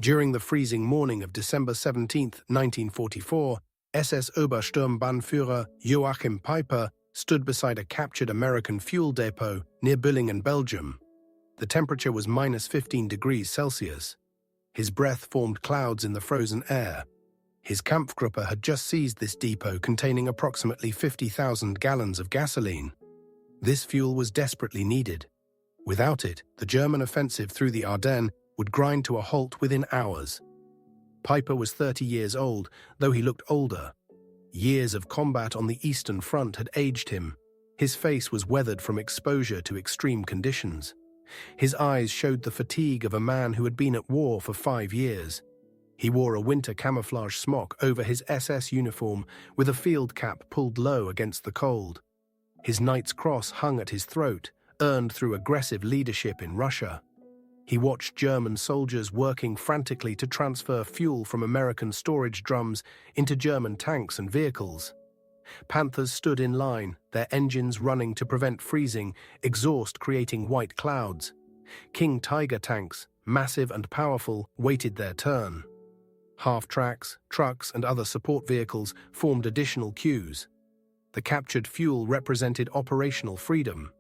During the freezing morning of December 17, 1944, SS Obersturmbannführer Joachim Peiper stood beside a captured American fuel depot near Bulge, Belgium. The temperature was -15 degrees Celsius. His breath formed clouds in the frozen air. His Kampfgruppe had just seized this depot containing approximately 50,000 gallons of gasoline. This fuel was desperately needed. Without it, the German offensive through the Ardennes would grind to a halt within hours. Peiper was 30 years old, though he looked older. Years of combat on the Eastern Front had aged him. His face was weathered from exposure to extreme conditions. His eyes showed the fatigue of a man who had been at war for 5 years. He wore a winter camouflage smock over his SS uniform with a field cap pulled low against the cold. His Knight's Cross hung at his throat, earned through aggressive leadership in Russia. He watched German soldiers working frantically to transfer fuel from American storage drums into German tanks and vehicles. Panthers stood in line, their engines running to prevent freezing, exhaust creating white clouds. King Tiger tanks, massive and powerful, waited their turn. Half-tracks, trucks, and other support vehicles formed additional queues. The captured fuel represented operational freedom.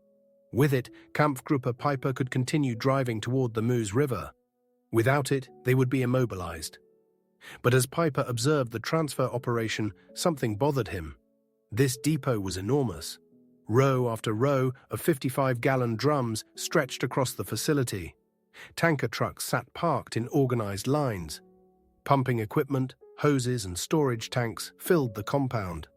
With it, Kampfgruppe Peiper could continue driving toward the Meuse River. Without it, they would be immobilized. But as Peiper observed the transfer operation, something bothered him. This depot was enormous. Row after row of 55-gallon drums stretched across the facility. Tanker trucks sat parked in organized lines. Pumping equipment, hoses, and storage tanks filled the compound.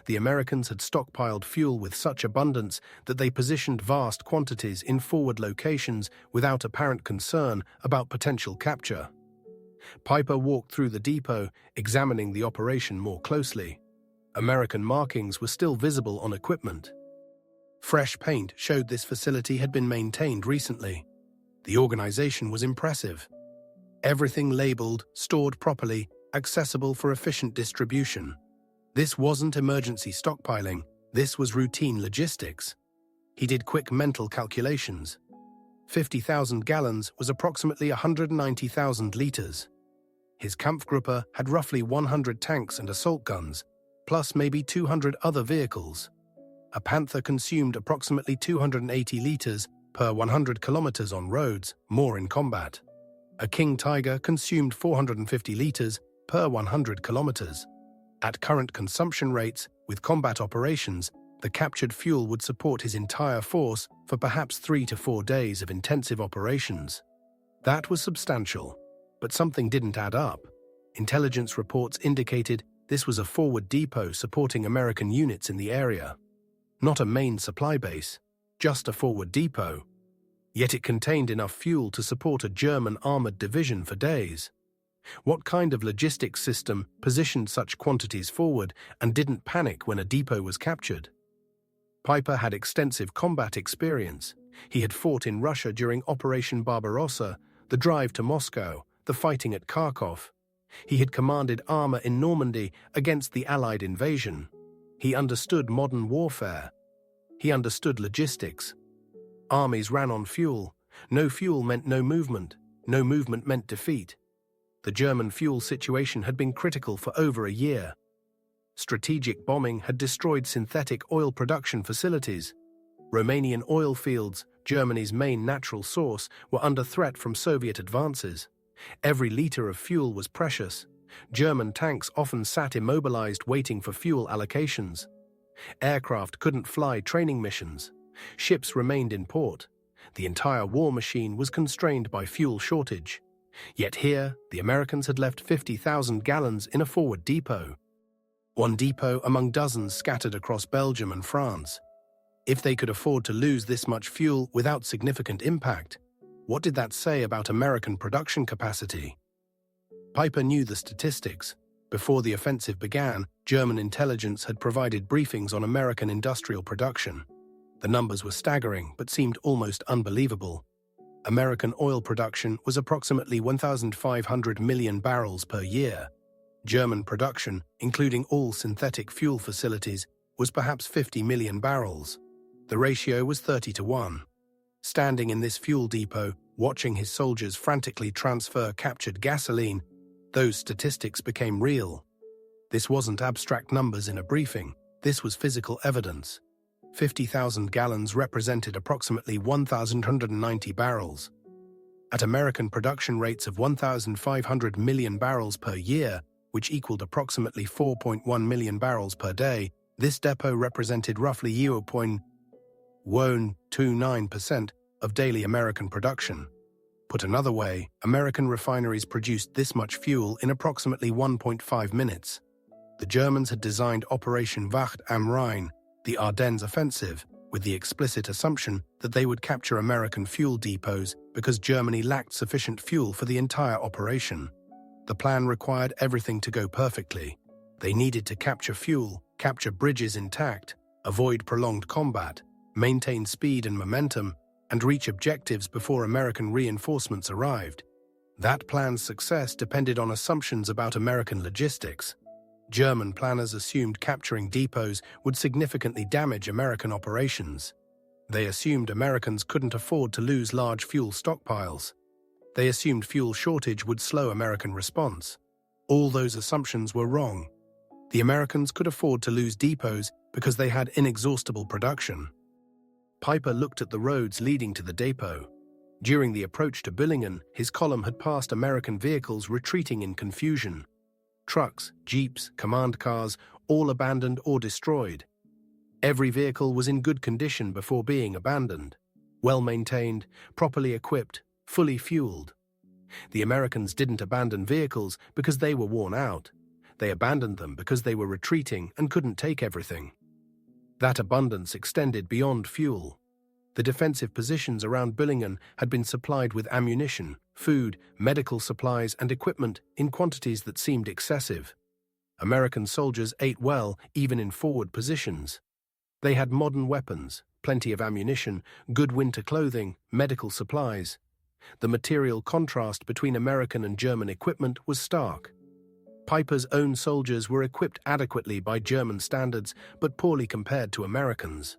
The Americans had stockpiled fuel with such abundance that they positioned vast quantities in forward locations without apparent concern about potential capture. Peiper walked through the depot, examining the operation more closely. American markings were still visible on equipment. Fresh paint showed this facility had been maintained recently. The organization was impressive. Everything labeled, stored properly, accessible for efficient distribution. This wasn't emergency stockpiling, this was routine logistics. He did quick mental calculations. 50,000 gallons was approximately 190,000 liters. His Kampfgruppe had roughly 100 tanks and assault guns, plus maybe 200 other vehicles. A Panther consumed approximately 280 liters per 100 kilometers on roads, more in combat. A King Tiger consumed 450 liters per 100 kilometers. At current consumption rates, with combat operations, the captured fuel would support his entire force for perhaps 3 to 4 days of intensive operations. That was substantial, but something didn't add up. Intelligence reports indicated this was a forward depot supporting American units in the area. Not a main supply base, just a forward depot. Yet it contained enough fuel to support a German armored division for days. What kind of logistics system positioned such quantities forward and didn't panic when a depot was captured? Peiper had extensive combat experience. He had fought in Russia during Operation Barbarossa, the drive to Moscow, the fighting at Kharkov. He had commanded armor in Normandy against the Allied invasion. He understood modern warfare. He understood logistics. Armies ran on fuel. No fuel meant no movement. No movement meant defeat. The German fuel situation had been critical for over a year. Strategic bombing had destroyed synthetic oil production facilities. Romanian oil fields, Germany's main natural source, were under threat from Soviet advances. Every liter of fuel was precious. German tanks often sat immobilized waiting for fuel allocations. Aircraft couldn't fly training missions. Ships remained in port. The entire war machine was constrained by fuel shortage. Yet here, the Americans had left 50,000 gallons in a forward depot. One depot among dozens scattered across Belgium and France. If they could afford to lose this much fuel without significant impact, what did that say about American production capacity? Peiper knew the statistics. Before the offensive began, German intelligence had provided briefings on American industrial production. The numbers were staggering, but seemed almost unbelievable. American oil production was approximately 1,500 million barrels per year. German production, including all synthetic fuel facilities, was perhaps 50 million barrels. The ratio was 30 to 1. Standing in this fuel depot, Watching his soldiers frantically transfer captured gasoline, those statistics became real. This wasn't abstract numbers in a briefing, this was physical evidence. 50,000 gallons represented approximately 1,190 barrels. At American production rates of 1,500 million barrels per year, which equaled approximately 4.1 million barrels per day, this depot represented roughly 0.129% of daily American production. Put another way, American refineries produced this much fuel in approximately 1.5 minutes. The Germans had designed Operation Wacht am Rhein, the Ardennes offensive, with the explicit assumption that they would capture American fuel depots because Germany lacked sufficient fuel for the entire operation. The plan required everything to go perfectly. They needed to capture fuel, capture bridges intact, avoid prolonged combat, maintain speed and momentum, and reach objectives before American reinforcements arrived. That plan's success depended on assumptions about American logistics. German planners assumed capturing depots would significantly damage American operations. They assumed Americans couldn't afford to lose large fuel stockpiles. They assumed fuel shortage would slow American response. All those assumptions were wrong. The Americans could afford to lose depots because they had inexhaustible production. Peiper looked at the roads leading to the depot. During the approach to Billingen, his column had passed American vehicles retreating in confusion. Trucks, jeeps, command cars, all abandoned or destroyed. Every vehicle was in good condition before being abandoned. Well-maintained, properly equipped, fully fueled. The Americans didn't abandon vehicles because they were worn out. They abandoned them because they were retreating and couldn't take everything. That abundance extended beyond fuel. The defensive positions around Billingen had been supplied with ammunition, food, medical supplies, and equipment in quantities that seemed excessive. American soldiers ate well, even in forward positions. They had modern weapons, plenty of ammunition, good winter clothing, medical supplies. The material contrast between American and German equipment was stark. Peiper's own soldiers were equipped adequately by German standards, but poorly compared to Americans.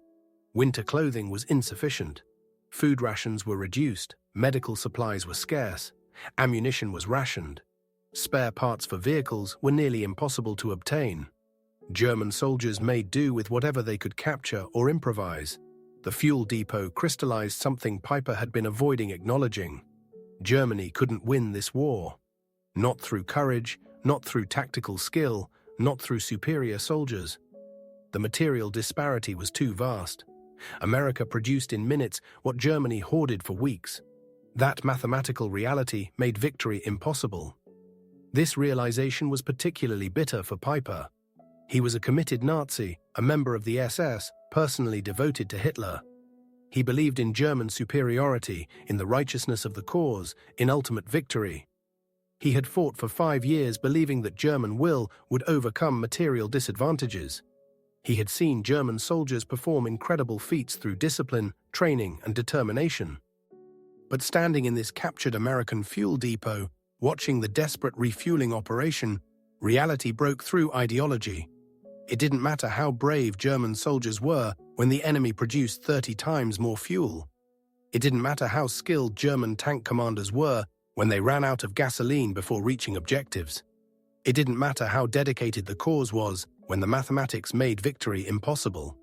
Winter clothing was insufficient. Food rations were reduced, medical supplies were scarce, ammunition was rationed. Spare parts for vehicles were nearly impossible to obtain. German soldiers made do with whatever they could capture or improvise. The fuel depot crystallized something Peiper had been avoiding acknowledging. Germany couldn't win this war. Not through courage, not through tactical skill, not through superior soldiers. The material disparity was too vast. America produced in minutes what Germany hoarded for weeks. That mathematical reality made victory impossible. This realization was particularly bitter for Peiper. He was a committed Nazi, a member of the SS, personally devoted to Hitler. He believed in German superiority, in the righteousness of the cause, in ultimate victory. He had fought for 5 years believing that German will would overcome material disadvantages. He had seen German soldiers perform incredible feats through discipline, training, and determination. But standing in this captured American fuel depot, watching the desperate refueling operation, reality broke through ideology. It didn't matter how brave German soldiers were when the enemy produced 30 times more fuel. It didn't matter how skilled German tank commanders were when they ran out of gasoline before reaching objectives. It didn't matter how dedicated the cause was when the mathematics made victory impossible.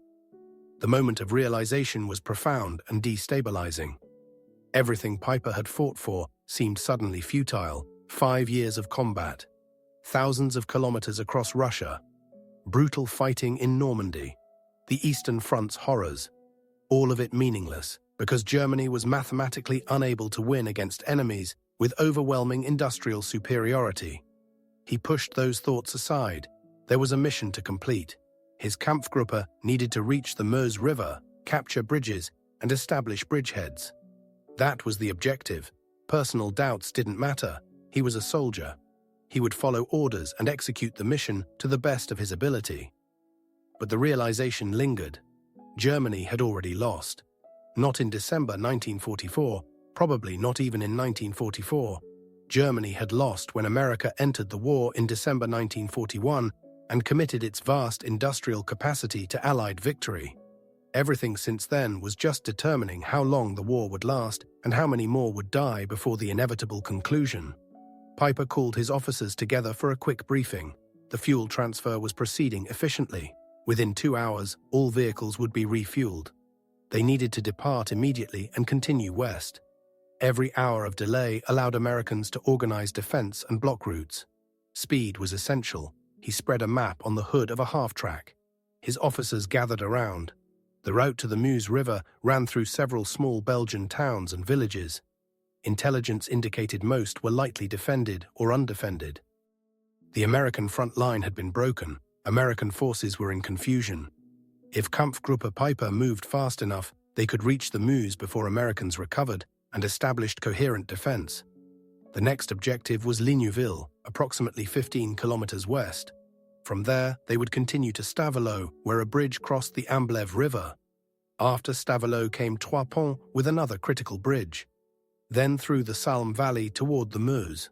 The moment of realization was profound and destabilizing. Everything Peiper had fought for seemed suddenly futile. 5 years of combat, thousands of kilometers across Russia, brutal fighting in Normandy, the Eastern Front's horrors, all of it meaningless because Germany was mathematically unable to win against enemies with overwhelming industrial superiority. He pushed those thoughts aside. There was a mission to complete. His Kampfgruppe needed to reach the Meuse River, capture bridges, and establish bridgeheads. That was the objective. Personal doubts didn't matter. He was a soldier. He would follow orders and execute the mission to the best of his ability. But the realization lingered. Germany had already lost. Not in December 1944, probably not even in 1944. Germany had lost when America entered the war in December 1941 and committed its vast industrial capacity to Allied victory. Everything since then was just determining how long the war would last and how many more would die before the inevitable conclusion. Peiper called his officers together for a quick briefing. The fuel transfer was proceeding efficiently. Within 2 hours, all vehicles would be refueled. They needed to depart immediately and continue west. Every hour of delay allowed Americans to organize defense and block routes. Speed was essential. He spread a map on the hood of a half-track. His officers gathered around. The route to the Meuse River ran through several small Belgian towns and villages. Intelligence indicated most were lightly defended or undefended. The American front line had been broken. American forces were in confusion. If Kampfgruppe Peiper moved fast enough, they could reach the Meuse before Americans recovered and established coherent defense. The next objective was Ligneville, approximately 15 kilometers west. From there, they would continue to Stavelot, where a bridge crossed the Amblève River. After Stavelot came Trois Ponts with another critical bridge. Then through the Salm Valley toward the Meuse.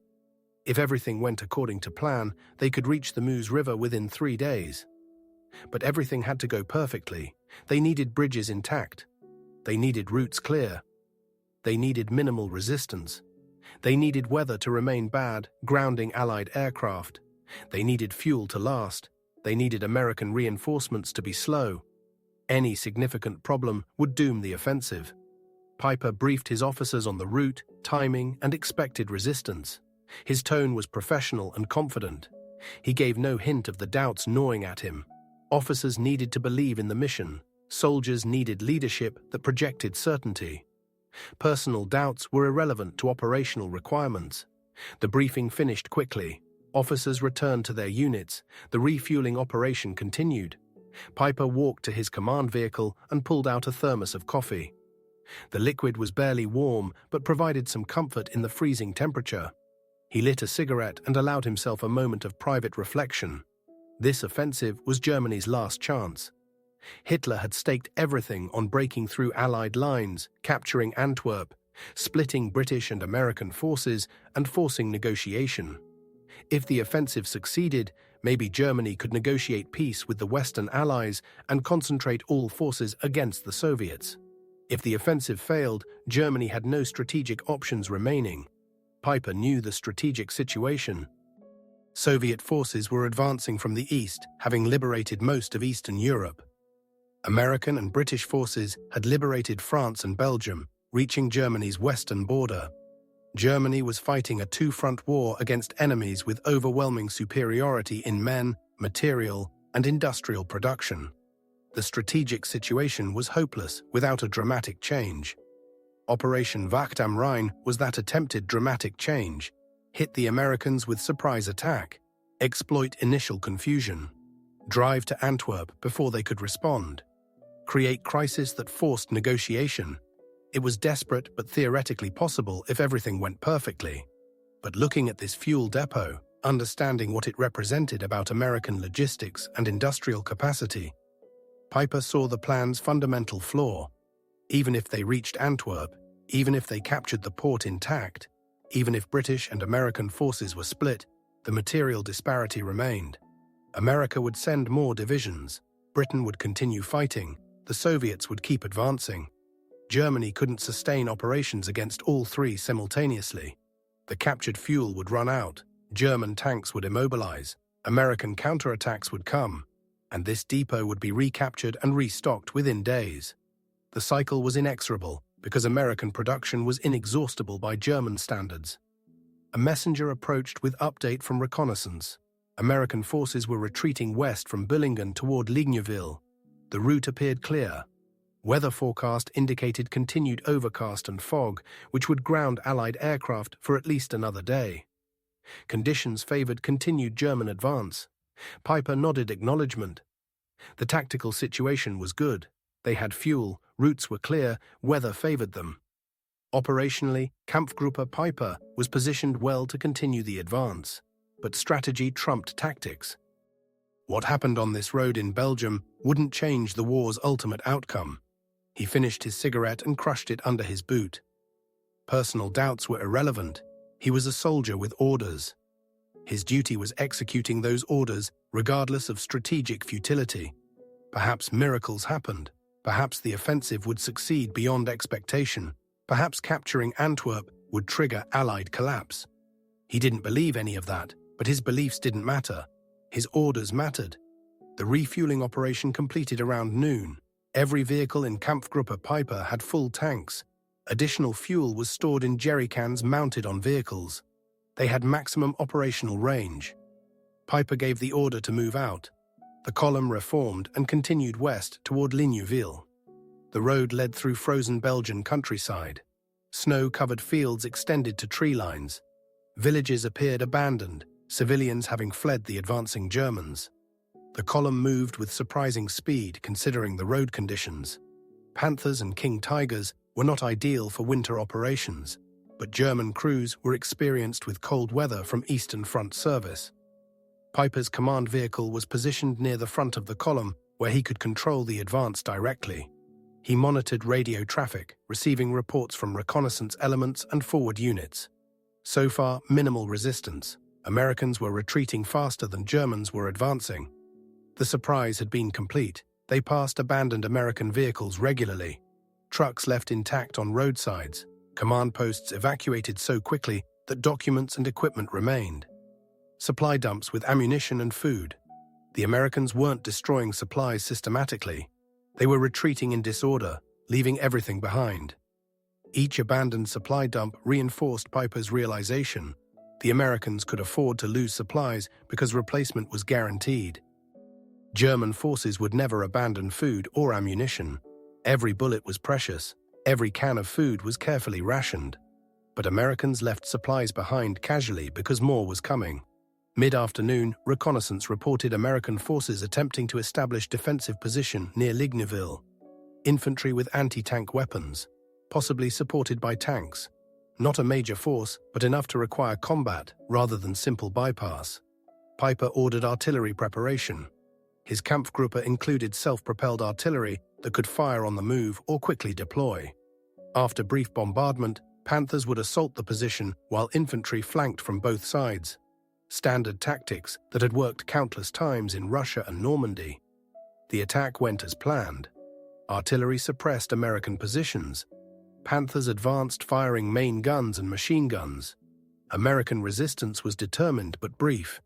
If everything went according to plan, they could reach the Meuse River within 3 days. But everything had to go perfectly. They needed bridges intact. They needed routes clear. They needed minimal resistance. They needed weather to remain bad, grounding Allied aircraft. They needed fuel to last. They needed American reinforcements to be slow. Any significant problem would doom the offensive. Peiper briefed his officers on the route, timing, and expected resistance. His tone was professional and confident. He gave no hint of the doubts gnawing at him. Officers needed to believe in the mission. Soldiers needed leadership that projected certainty. Personal doubts were irrelevant to operational requirements. The briefing finished quickly. Officers returned to their units. The refueling operation continued. Peiper walked to his command vehicle and pulled out a thermos of coffee. The liquid was barely warm, but provided some comfort in the freezing temperature. He lit a cigarette and allowed himself a moment of private reflection. This offensive was Germany's last chance. Hitler had staked everything on breaking through Allied lines, capturing Antwerp, splitting British and American forces, and forcing negotiation. If the offensive succeeded, maybe Germany could negotiate peace with the Western Allies and concentrate all forces against the Soviets. If the offensive failed, Germany had no strategic options remaining. Peiper knew the strategic situation. Soviet forces were advancing from the east, having liberated most of Eastern Europe. American and British forces had liberated France and Belgium, reaching Germany's western border. Germany was fighting a two-front war against enemies with overwhelming superiority in men, material, and industrial production. The strategic situation was hopeless without a dramatic change. Operation Wacht am Rhein was that attempted dramatic change. Hit the Americans with surprise attack, exploit initial confusion, drive to Antwerp before they could respond, create crisis that forced negotiation. It was desperate but theoretically possible if everything went perfectly. But looking at this fuel depot, understanding what it represented about American logistics and industrial capacity, Peiper saw the plan's fundamental flaw. Even if they reached Antwerp, even if they captured the port intact, even if British and American forces were split, the material disparity remained. America would send more divisions. Britain would continue fighting. The Soviets would keep advancing. Germany couldn't sustain operations against all three simultaneously. The captured fuel would run out. German tanks would immobilize. American counterattacks would come. And this depot would be recaptured and restocked within days. The cycle was inexorable because American production was inexhaustible by German standards. A messenger approached with update from reconnaissance. American forces were retreating west from Büllingen toward Ligneville. The route appeared clear. Weather forecast indicated continued overcast and fog, which would ground Allied aircraft for at least another day. Conditions favored continued German advance. Peiper nodded acknowledgement. The tactical situation was good. They had fuel, routes were clear, weather favored them. Operationally, Kampfgruppe Peiper was positioned well to continue the advance, but strategy trumped tactics. What happened on this road in Belgium wouldn't change the war's ultimate outcome. He finished his cigarette and crushed it under his boot. Personal doubts were irrelevant. He was a soldier with orders. His duty was executing those orders regardless of strategic futility. Perhaps miracles happened. Perhaps the offensive would succeed beyond expectation. Perhaps capturing Antwerp would trigger Allied collapse. He didn't believe any of that, but his beliefs didn't matter. His orders mattered. The refueling operation completed around noon. Every vehicle in Kampfgruppe Peiper had full tanks. Additional fuel was stored in jerrycans mounted on vehicles. They had maximum operational range. Peiper gave the order to move out. The column reformed and continued west toward Ligneville. The road led through frozen Belgian countryside. Snow-covered fields extended to tree lines. Villages appeared abandoned, civilians having fled the advancing Germans. The column moved with surprising speed considering the road conditions. Panthers and King Tigers were not ideal for winter operations, but German crews were experienced with cold weather from Eastern Front service. Peiper's command vehicle was positioned near the front of the column where he could control the advance directly. He monitored radio traffic, receiving reports from reconnaissance elements and forward units. So far, minimal resistance. Americans were retreating faster than Germans were advancing. The surprise had been complete. They passed abandoned American vehicles regularly. Trucks left intact on roadsides. Command posts evacuated so quickly that documents and equipment remained. Supply dumps with ammunition and food. The Americans weren't destroying supplies systematically. They were retreating in disorder, leaving everything behind. Each abandoned supply dump reinforced Peiper's realization the Americans could afford to lose supplies because replacement was guaranteed. German forces would never abandon food or ammunition. Every bullet was precious. Every can of food was carefully rationed. But Americans left supplies behind casually because more was coming. Mid-afternoon, reconnaissance reported American forces attempting to establish defensive position near Ligneville. Infantry with anti-tank weapons, possibly supported by tanks. Not a major force, but enough to require combat rather than simple bypass. Peiper ordered artillery preparation. His Kampfgruppe included self-propelled artillery that could fire on the move or quickly deploy. After brief bombardment, Panthers would assault the position while infantry flanked from both sides. Standard tactics that had worked countless times in Russia and Normandy. The attack went as planned. Artillery suppressed American positions. Panthers advanced firing main guns and machine guns. American resistance was determined but brief.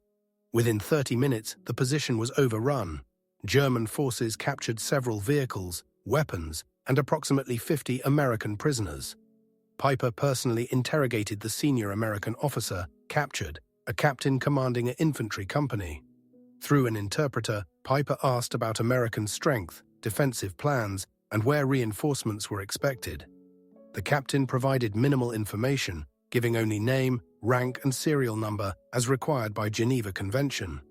Within 30 minutes, the position was overrun. German forces captured several vehicles, weapons, and approximately 50 American prisoners. Peiper personally interrogated the senior American officer captured, a captain commanding an infantry company. Through an interpreter, Peiper asked about American strength, defensive plans, and where reinforcements were expected. The captain provided minimal information, giving only name, rank, and serial number as required by Geneva Convention.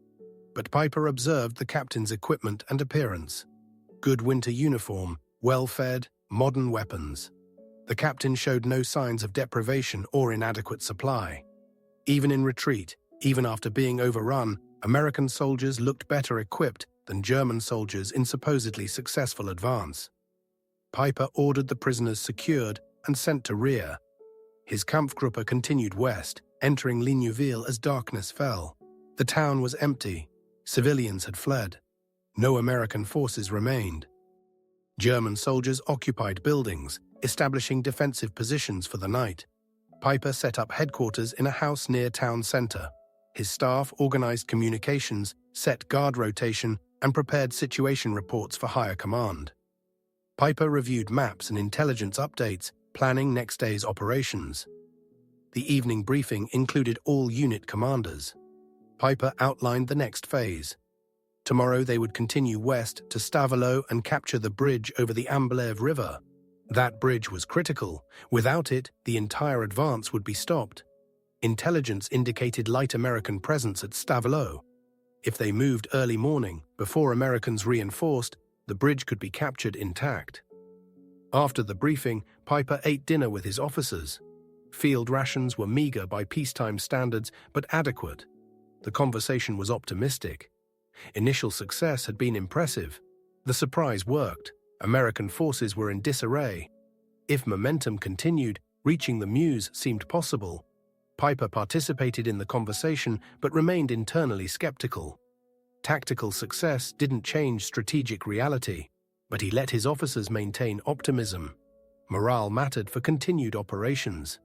But Peiper observed the captain's equipment and appearance. Good winter uniform, well-fed, modern weapons. The captain showed no signs of deprivation or inadequate supply. Even in retreat, even after being overrun, American soldiers looked better equipped than German soldiers in supposedly successful advance. Peiper ordered the prisoners secured and sent to rear. His Kampfgruppe continued west, entering Ligneville as darkness fell. The town was empty. Civilians had fled. No American forces remained. German soldiers occupied buildings, establishing defensive positions for the night. Peiper set up headquarters in a house near town center. His staff organized communications, set guard rotation, and prepared situation reports for higher command. Peiper reviewed maps and intelligence updates, planning next day's operations. The evening briefing included all unit commanders. Peiper outlined the next phase. Tomorrow they would continue west to Stavelot and capture the bridge over the Amblève River. That bridge was critical. Without it, the entire advance would be stopped. Intelligence indicated light American presence at Stavelot. If they moved early morning, before Americans reinforced, the bridge could be captured intact. After the briefing, Peiper ate dinner with his officers. Field rations were meager by peacetime standards, but adequate. The conversation was optimistic. Initial success had been impressive. The surprise worked. American forces were in disarray. If momentum continued, reaching the Meuse seemed possible. Peiper participated in the conversation but remained internally skeptical. Tactical success didn't change strategic reality. But he let his officers maintain optimism. Morale mattered for continued operations.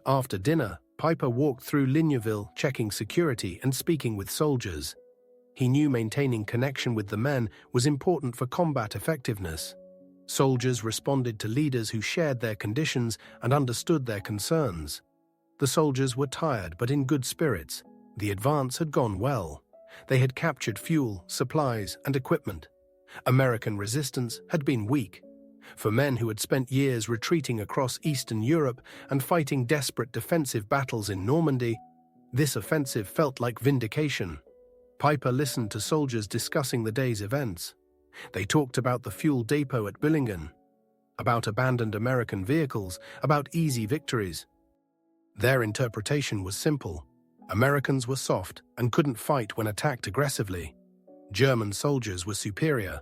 After dinner, Peiper walked through Ligneville, checking security and speaking with soldiers. He knew maintaining connection with the men was important for combat effectiveness. Soldiers responded to leaders who shared their conditions and understood their concerns. The soldiers were tired but in good spirits. The advance had gone well. They had captured fuel, supplies, and equipment. American resistance had been weak. For men who had spent years retreating across Eastern Europe and fighting desperate defensive battles in Normandy, this offensive felt like vindication. Peiper listened to soldiers discussing the day's events. They talked about the fuel depot at Billingen, about abandoned American vehicles, about easy victories. Their interpretation was simple. Americans were soft and couldn't fight when attacked aggressively. German soldiers were superior.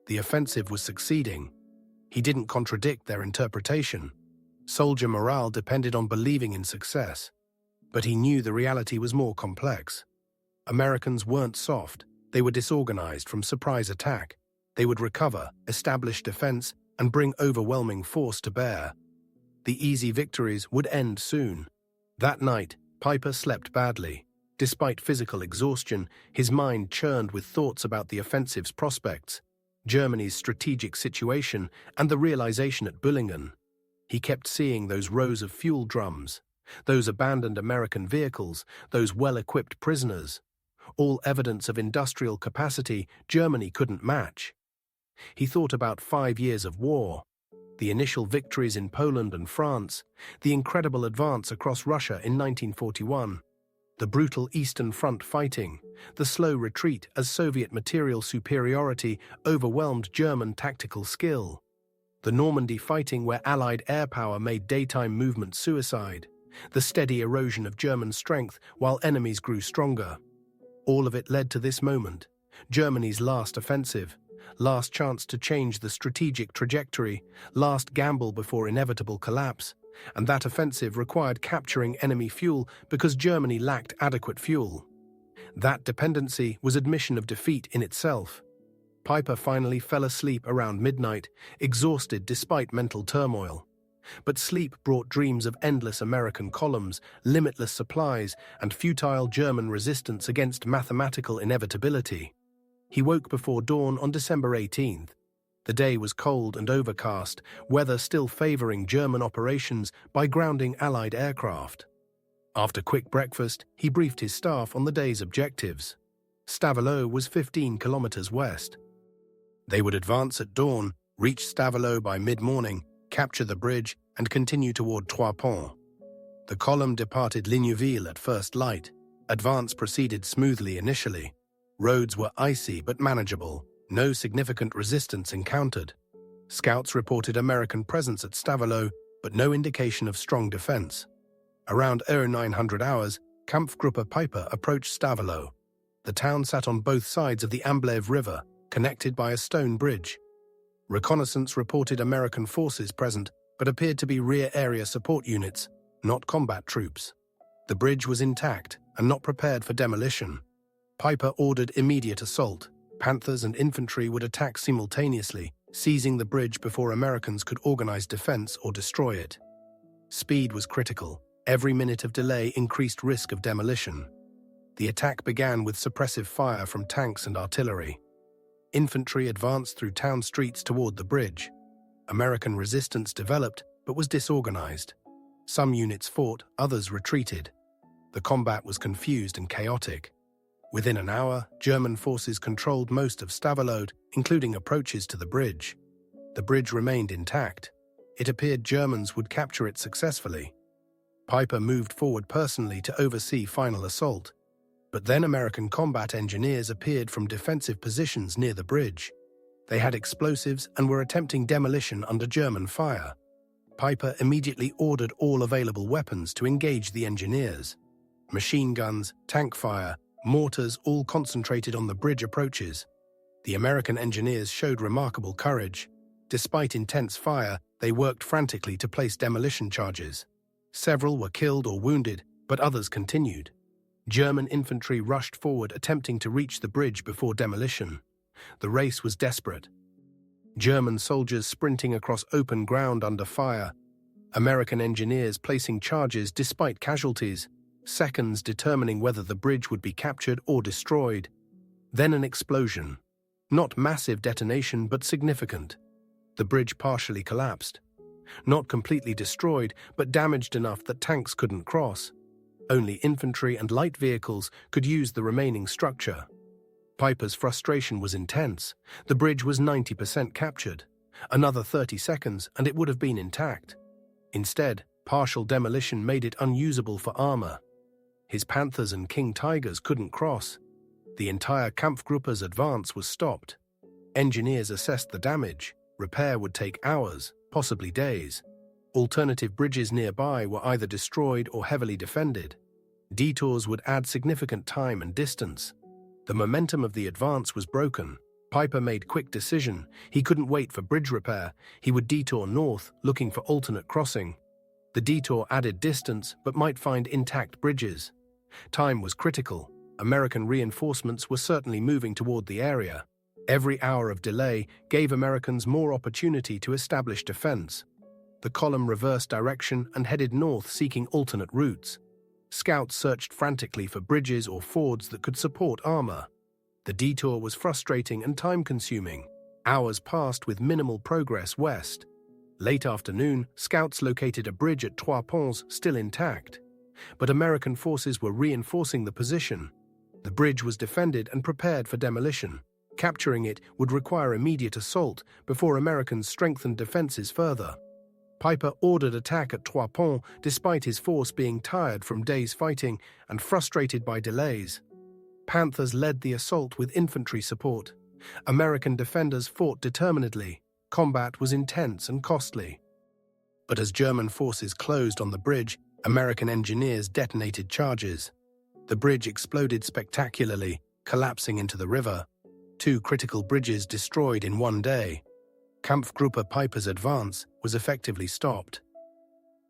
The offensive was succeeding. He didn't contradict their interpretation. Soldier morale depended on believing in success. But he knew the reality was more complex. Americans weren't soft. They were disorganized from surprise attack. They would recover, establish defense, and bring overwhelming force to bear. The easy victories would end soon. That night, Peiper slept badly. Despite physical exhaustion, his mind churned with thoughts about the offensive's prospects, Germany's strategic situation, and the realization at Billingen. He kept seeing those rows of fuel drums, those abandoned American vehicles, those well-equipped prisoners, all evidence of industrial capacity Germany couldn't match. He thought about 5 years of war, the initial victories in Poland and France, the incredible advance across Russia in 1941, the brutal Eastern Front fighting, the slow retreat as Soviet material superiority overwhelmed German tactical skill, the Normandy fighting where Allied air power made daytime movement suicide, the steady erosion of German strength while enemies grew stronger. All of it led to this moment, Germany's last offensive, last chance to change the strategic trajectory, last gamble before inevitable collapse, and that offensive required capturing enemy fuel because Germany lacked adequate fuel. That dependency was admission of defeat in itself. Peiper finally fell asleep around midnight, exhausted despite mental turmoil. But sleep brought dreams of endless American columns, limitless supplies, and futile German resistance against mathematical inevitability. He woke before dawn on December 18th. The day was cold and overcast, weather still favoring German operations by grounding Allied aircraft. After quick breakfast, he briefed his staff on the day's objectives. Stavelot was 15 kilometers west. They would advance at dawn, reach Stavelot by mid-morning, capture the bridge, and continue toward Trois Ponts. The column departed Ligneville at first light. Advance proceeded smoothly initially. Roads were icy but manageable. No significant resistance encountered. Scouts reported American presence at Stavelot, but no indication of strong defense. Around 0900 hours, Kampfgruppe Peiper approached Stavelot. The town sat on both sides of the Amblève River, connected by a stone bridge. Reconnaissance reported American forces present, but appeared to be rear area support units, not combat troops. The bridge was intact and not prepared for demolition. Peiper ordered immediate assault. Panthers and infantry would attack simultaneously, seizing the bridge before Americans could organize defense or destroy it. Speed was critical. Every minute of delay increased risk of demolition. The attack began with suppressive fire from tanks and artillery. Infantry advanced through town streets toward the bridge. American resistance developed, but was disorganized. Some units fought, others retreated. The combat was confused and chaotic. Within an hour, German forces controlled most of Stavelot, including approaches to the bridge. The bridge remained intact. It appeared Germans would capture it successfully. Peiper moved forward personally to oversee final assault. But then American combat engineers appeared from defensive positions near the bridge. They had explosives and were attempting demolition under German fire. Peiper immediately ordered all available weapons to engage the engineers. Machine guns, tank fire, mortars all concentrated on the bridge approaches. The American engineers showed remarkable courage. Despite intense fire, they worked frantically to place demolition charges. Several were killed or wounded, but others continued. German infantry rushed forward attempting to reach the bridge before demolition. The race was desperate. German soldiers sprinting across open ground under fire, American engineers placing charges despite casualties, seconds determining whether the bridge would be captured or destroyed. Then an explosion. Not massive detonation, but significant. The bridge partially collapsed. Not completely destroyed, but damaged enough that tanks couldn't cross. Only infantry and light vehicles could use the remaining structure. Peiper's frustration was intense. The bridge was 90% captured. Another 30 seconds and it would have been intact. Instead, partial demolition made it unusable for armor. His Panthers and King Tigers couldn't cross. The entire Kampfgruppe's advance was stopped. Engineers assessed the damage. Repair would take hours, possibly days. Alternative bridges nearby were either destroyed or heavily defended. Detours would add significant time and distance. The momentum of the advance was broken. Peiper made quick decision. He couldn't wait for bridge repair. He would detour north, looking for alternate crossing. The detour added distance, but might find intact bridges. Time was critical. American reinforcements were certainly moving toward the area. Every hour of delay gave Americans more opportunity to establish defense. The column reversed direction and headed north, seeking alternate routes. Scouts searched frantically for bridges or fords that could support armor. The detour was frustrating and time-consuming. Hours passed with minimal progress west. Late afternoon, scouts located a bridge at Trois Ponts still intact. But American forces were reinforcing the position. The bridge was defended and prepared for demolition. Capturing it would require immediate assault before Americans strengthened defenses further. Peiper ordered attack at Trois Ponts despite his force being tired from days fighting and frustrated by delays. Panthers led the assault with infantry support. American defenders fought determinedly. Combat was intense and costly. But as German forces closed on the bridge, American engineers detonated charges. The bridge exploded spectacularly, collapsing into the river. 2 critical bridges destroyed in one day. Kampfgruppe Peiper's advance was effectively stopped.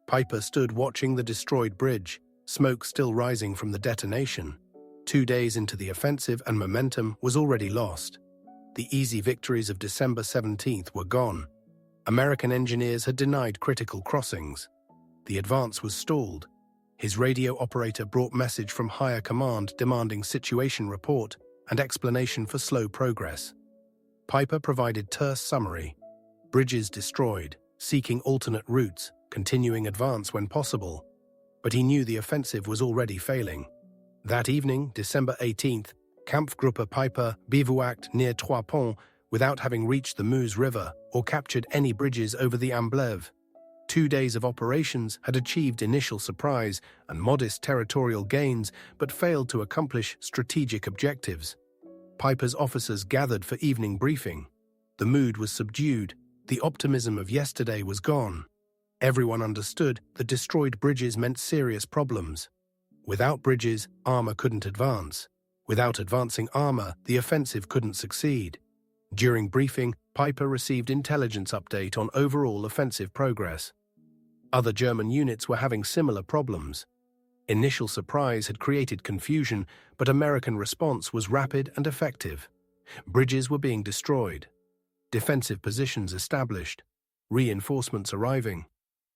Peiper stood watching the destroyed bridge, smoke still rising from the detonation. 2 days into the offensive and momentum was already lost. The easy victories of December 17th were gone. American engineers had denied critical crossings. The advance was stalled. His radio operator brought message from higher command demanding situation report and explanation for slow progress. Peiper provided terse summary. Bridges destroyed, seeking alternate routes, continuing advance when possible. But he knew the offensive was already failing. That evening, December 18th, Kampfgruppe Peiper bivouacked near Trois Ponts without having reached the Meuse River or captured any bridges over the Amblève. 2 days of operations had achieved initial surprise and modest territorial gains, but failed to accomplish strategic objectives. Peiper's officers gathered for evening briefing. The mood was subdued. The optimism of yesterday was gone. Everyone understood that destroyed bridges meant serious problems. Without bridges, armor couldn't advance. Without advancing armor, the offensive couldn't succeed. During briefing, Peiper received intelligence update on overall offensive progress. Other German units were having similar problems. Initial surprise had created confusion, but American response was rapid and effective. Bridges were being destroyed. Defensive positions established. Reinforcements arriving.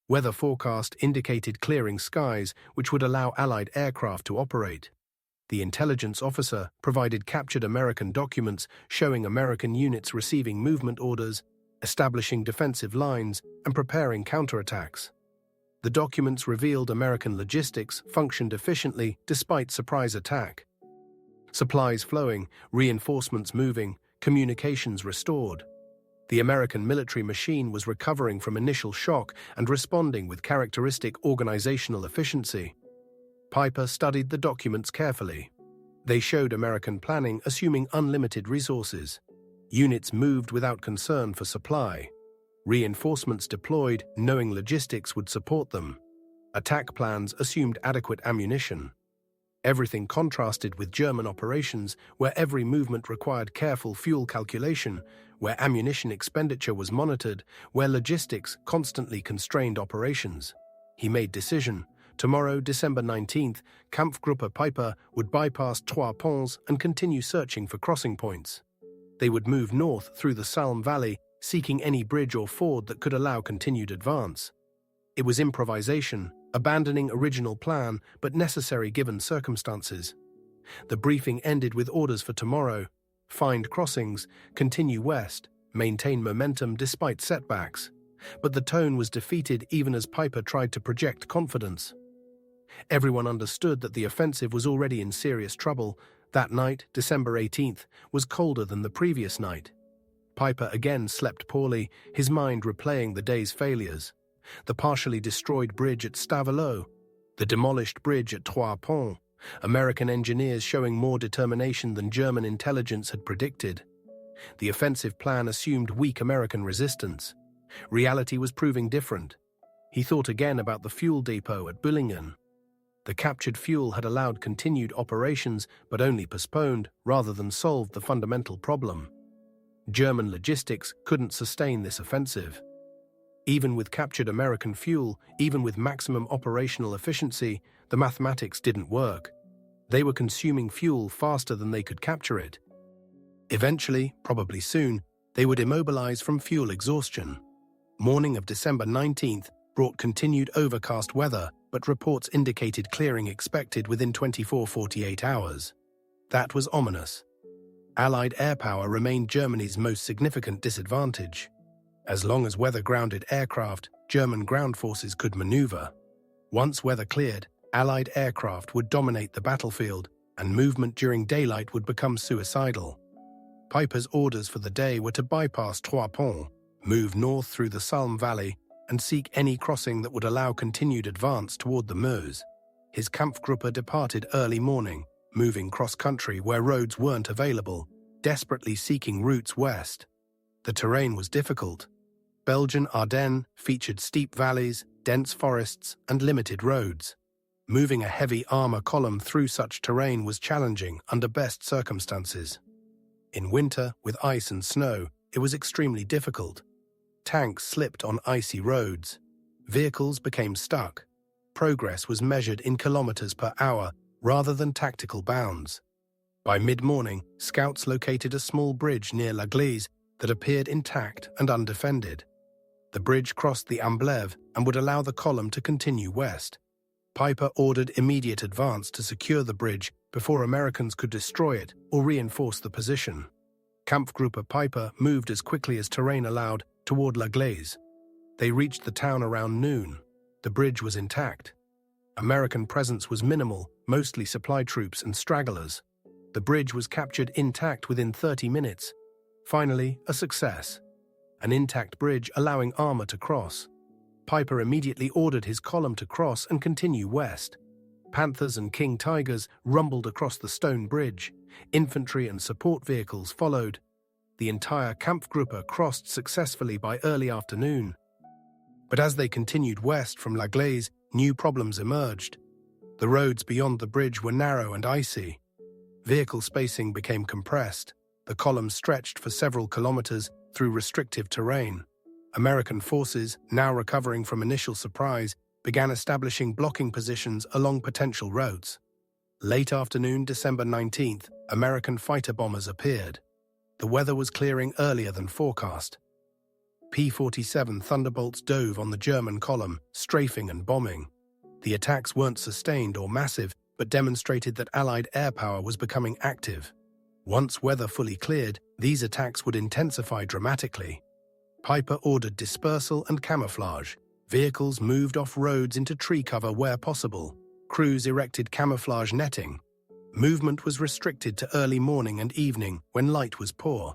Weather forecast indicated clearing skies, which would allow Allied aircraft to operate. The intelligence officer provided captured American documents showing American units receiving movement orders, establishing defensive lines, and preparing counterattacks. The documents revealed American logistics functioned efficiently despite surprise attack. Supplies flowing, reinforcements moving, communications restored. The American military machine was recovering from initial shock and responding with characteristic organizational efficiency. Peiper studied the documents carefully. They showed American planning assuming unlimited resources. Units moved without concern for supply. Reinforcements deployed, knowing logistics would support them. Attack plans assumed adequate ammunition. Everything contrasted with German operations, where every movement required careful fuel calculation, where ammunition expenditure was monitored, where logistics constantly constrained operations. He made decision. Tomorrow, December 19th, Kampfgruppe Peiper would bypass Trois Ponts and continue searching for crossing points. They would move north through the Salm Valley, seeking any bridge or ford that could allow continued advance. It was improvisation, abandoning original plan, but necessary given circumstances. The briefing ended with orders for tomorrow: find crossings, continue west, maintain momentum despite setbacks. But the tone was defeated even as Peiper tried to project confidence. Everyone understood that the offensive was already in serious trouble. That night, December 18th, was colder than the previous night. Peiper again slept poorly, his mind replaying the day's failures. The partially destroyed bridge at Stavelot, the demolished bridge at Trois Ponts, American engineers showing more determination than German intelligence had predicted. The offensive plan assumed weak American resistance. Reality was proving different. He thought again about the fuel depot at Bulge. The captured fuel had allowed continued operations, but only postponed rather than solved the fundamental problem. German logistics couldn't sustain this offensive. Even with captured American fuel, even with maximum operational efficiency, the mathematics didn't work. They were consuming fuel faster than they could capture it. Eventually, probably soon, they would immobilize from fuel exhaustion. Morning of December 19th brought continued overcast weather, but reports indicated clearing expected within 24-48 hours. That was ominous. Allied air power remained Germany's most significant disadvantage. As long as weather-grounded aircraft, German ground forces could maneuver. Once weather cleared, Allied aircraft would dominate the battlefield, and movement during daylight would become suicidal. Peiper's orders for the day were to bypass Trois Ponts, move north through the Salm Valley, and seek any crossing that would allow continued advance toward the Meuse. His Kampfgruppe departed early morning, moving cross-country where roads weren't available, desperately seeking routes west. The terrain was difficult. Belgian Ardennes featured steep valleys, dense forests, and limited roads. Moving a heavy armor column through such terrain was challenging under best circumstances. In winter, with ice and snow, it was extremely difficult. Tanks slipped on icy roads. Vehicles became stuck. Progress was measured in kilometers per hour rather than tactical bounds. By mid-morning, scouts located a small bridge near La Glaise that appeared intact and undefended. The bridge crossed the Amblève and would allow the column to continue west. Peiper ordered immediate advance to secure the bridge before Americans could destroy it or reinforce the position. Kampfgruppe Peiper moved as quickly as terrain allowed toward La Glaise. They reached the town around noon. The bridge was intact. American presence was minimal, mostly supply troops and stragglers. The bridge was captured intact within 30 minutes. Finally, a success. An intact bridge allowing armor to cross. Peiper immediately ordered his column to cross and continue west. Panthers and King Tigers rumbled across the stone bridge. Infantry and support vehicles followed. The entire Kampfgruppe crossed successfully by early afternoon. But as they continued west from La Glaise, new problems emerged. The roads beyond the bridge were narrow and icy. Vehicle spacing became compressed. The column stretched for several kilometers through restrictive terrain. American forces, now recovering from initial surprise, began establishing blocking positions along potential routes. Late afternoon, December 19th, American fighter bombers appeared. The weather was clearing earlier than forecast. P-47 Thunderbolts dove on the German column, strafing and bombing. The attacks weren't sustained or massive, but demonstrated that Allied air power was becoming active. Once weather fully cleared, these attacks would intensify dramatically. Peiper ordered dispersal and camouflage. Vehicles moved off roads into tree cover where possible. Crews erected camouflage netting. Movement was restricted to early morning and evening when light was poor.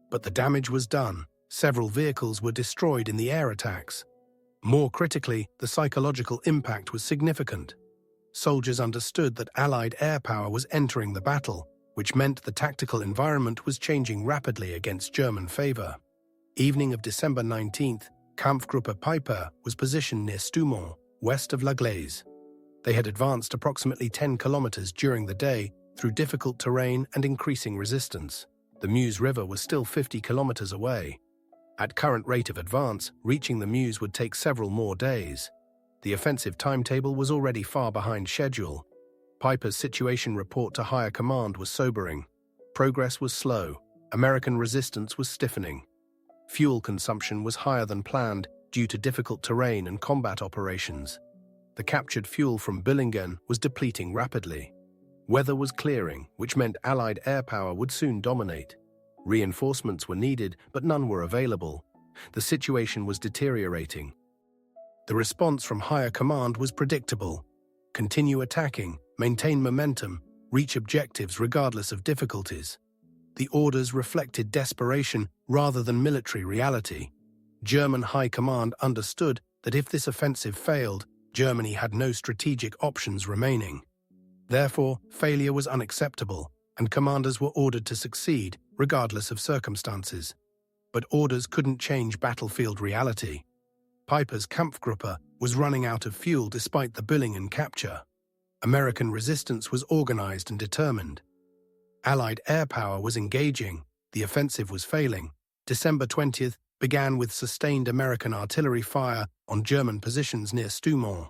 But the damage was done. Several vehicles were destroyed in the air attacks. More critically, the psychological impact was significant. Soldiers understood that Allied air power was entering the battle, which meant the tactical environment was changing rapidly against German favor. Evening of December 19th, Kampfgruppe Peiper was positioned near Stoumont, west of La Glaise. They had advanced approximately 10 kilometers during the day through difficult terrain and increasing resistance. The Meuse River was still 50 kilometers away. At current rate of advance, reaching the Meuse would take several more days. The offensive timetable was already far behind schedule. Peiper's situation report to higher command was sobering. Progress was slow. American resistance was stiffening. Fuel consumption was higher than planned due to difficult terrain and combat operations. The captured fuel from Billingen was depleting rapidly. Weather was clearing, which meant Allied air power would soon dominate. Reinforcements were needed, but none were available. The situation was deteriorating. The response from higher command was predictable. Continue attacking, maintain momentum, reach objectives regardless of difficulties. The orders reflected desperation rather than military reality. German high command understood that if this offensive failed, Germany had no strategic options remaining. Therefore, failure was unacceptable, and commanders were ordered to succeed, regardless of circumstances. But orders couldn't change battlefield reality. Peiper's Kampfgruppe was running out of fuel despite the Billingen capture. American resistance was organized and determined. Allied air power was engaging, the offensive was failing. December 20th began with sustained American artillery fire on German positions near Stoumont.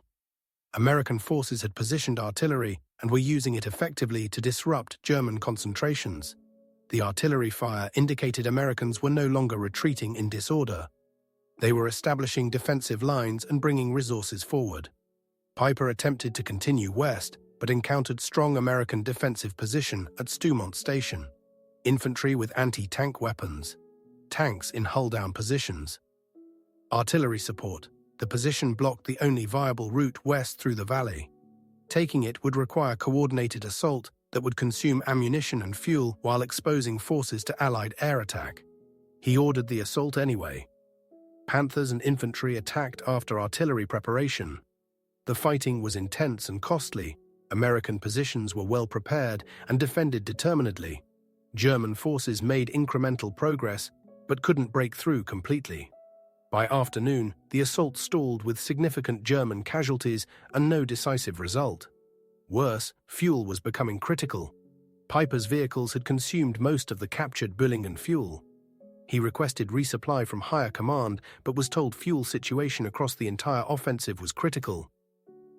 American forces had positioned artillery and were using it effectively to disrupt German concentrations. The artillery fire indicated Americans were no longer retreating in disorder. They were establishing defensive lines and bringing resources forward. Peiper attempted to continue west, but encountered strong American defensive position at Stoumont Station. Infantry with anti-tank weapons. Tanks in hull-down positions. Artillery support. The position blocked the only viable route west through the valley. Taking it would require coordinated assault that would consume ammunition and fuel while exposing forces to Allied air attack. He ordered the assault anyway. Panthers and infantry attacked after artillery preparation. The fighting was intense and costly. American positions were well prepared and defended determinedly. German forces made incremental progress, but couldn't break through completely. By afternoon, the assault stalled with significant German casualties and no decisive result. Worse, fuel was becoming critical. Peiper's vehicles had consumed most of the captured Billingen fuel. He requested resupply from higher command, but was told fuel situation across the entire offensive was critical.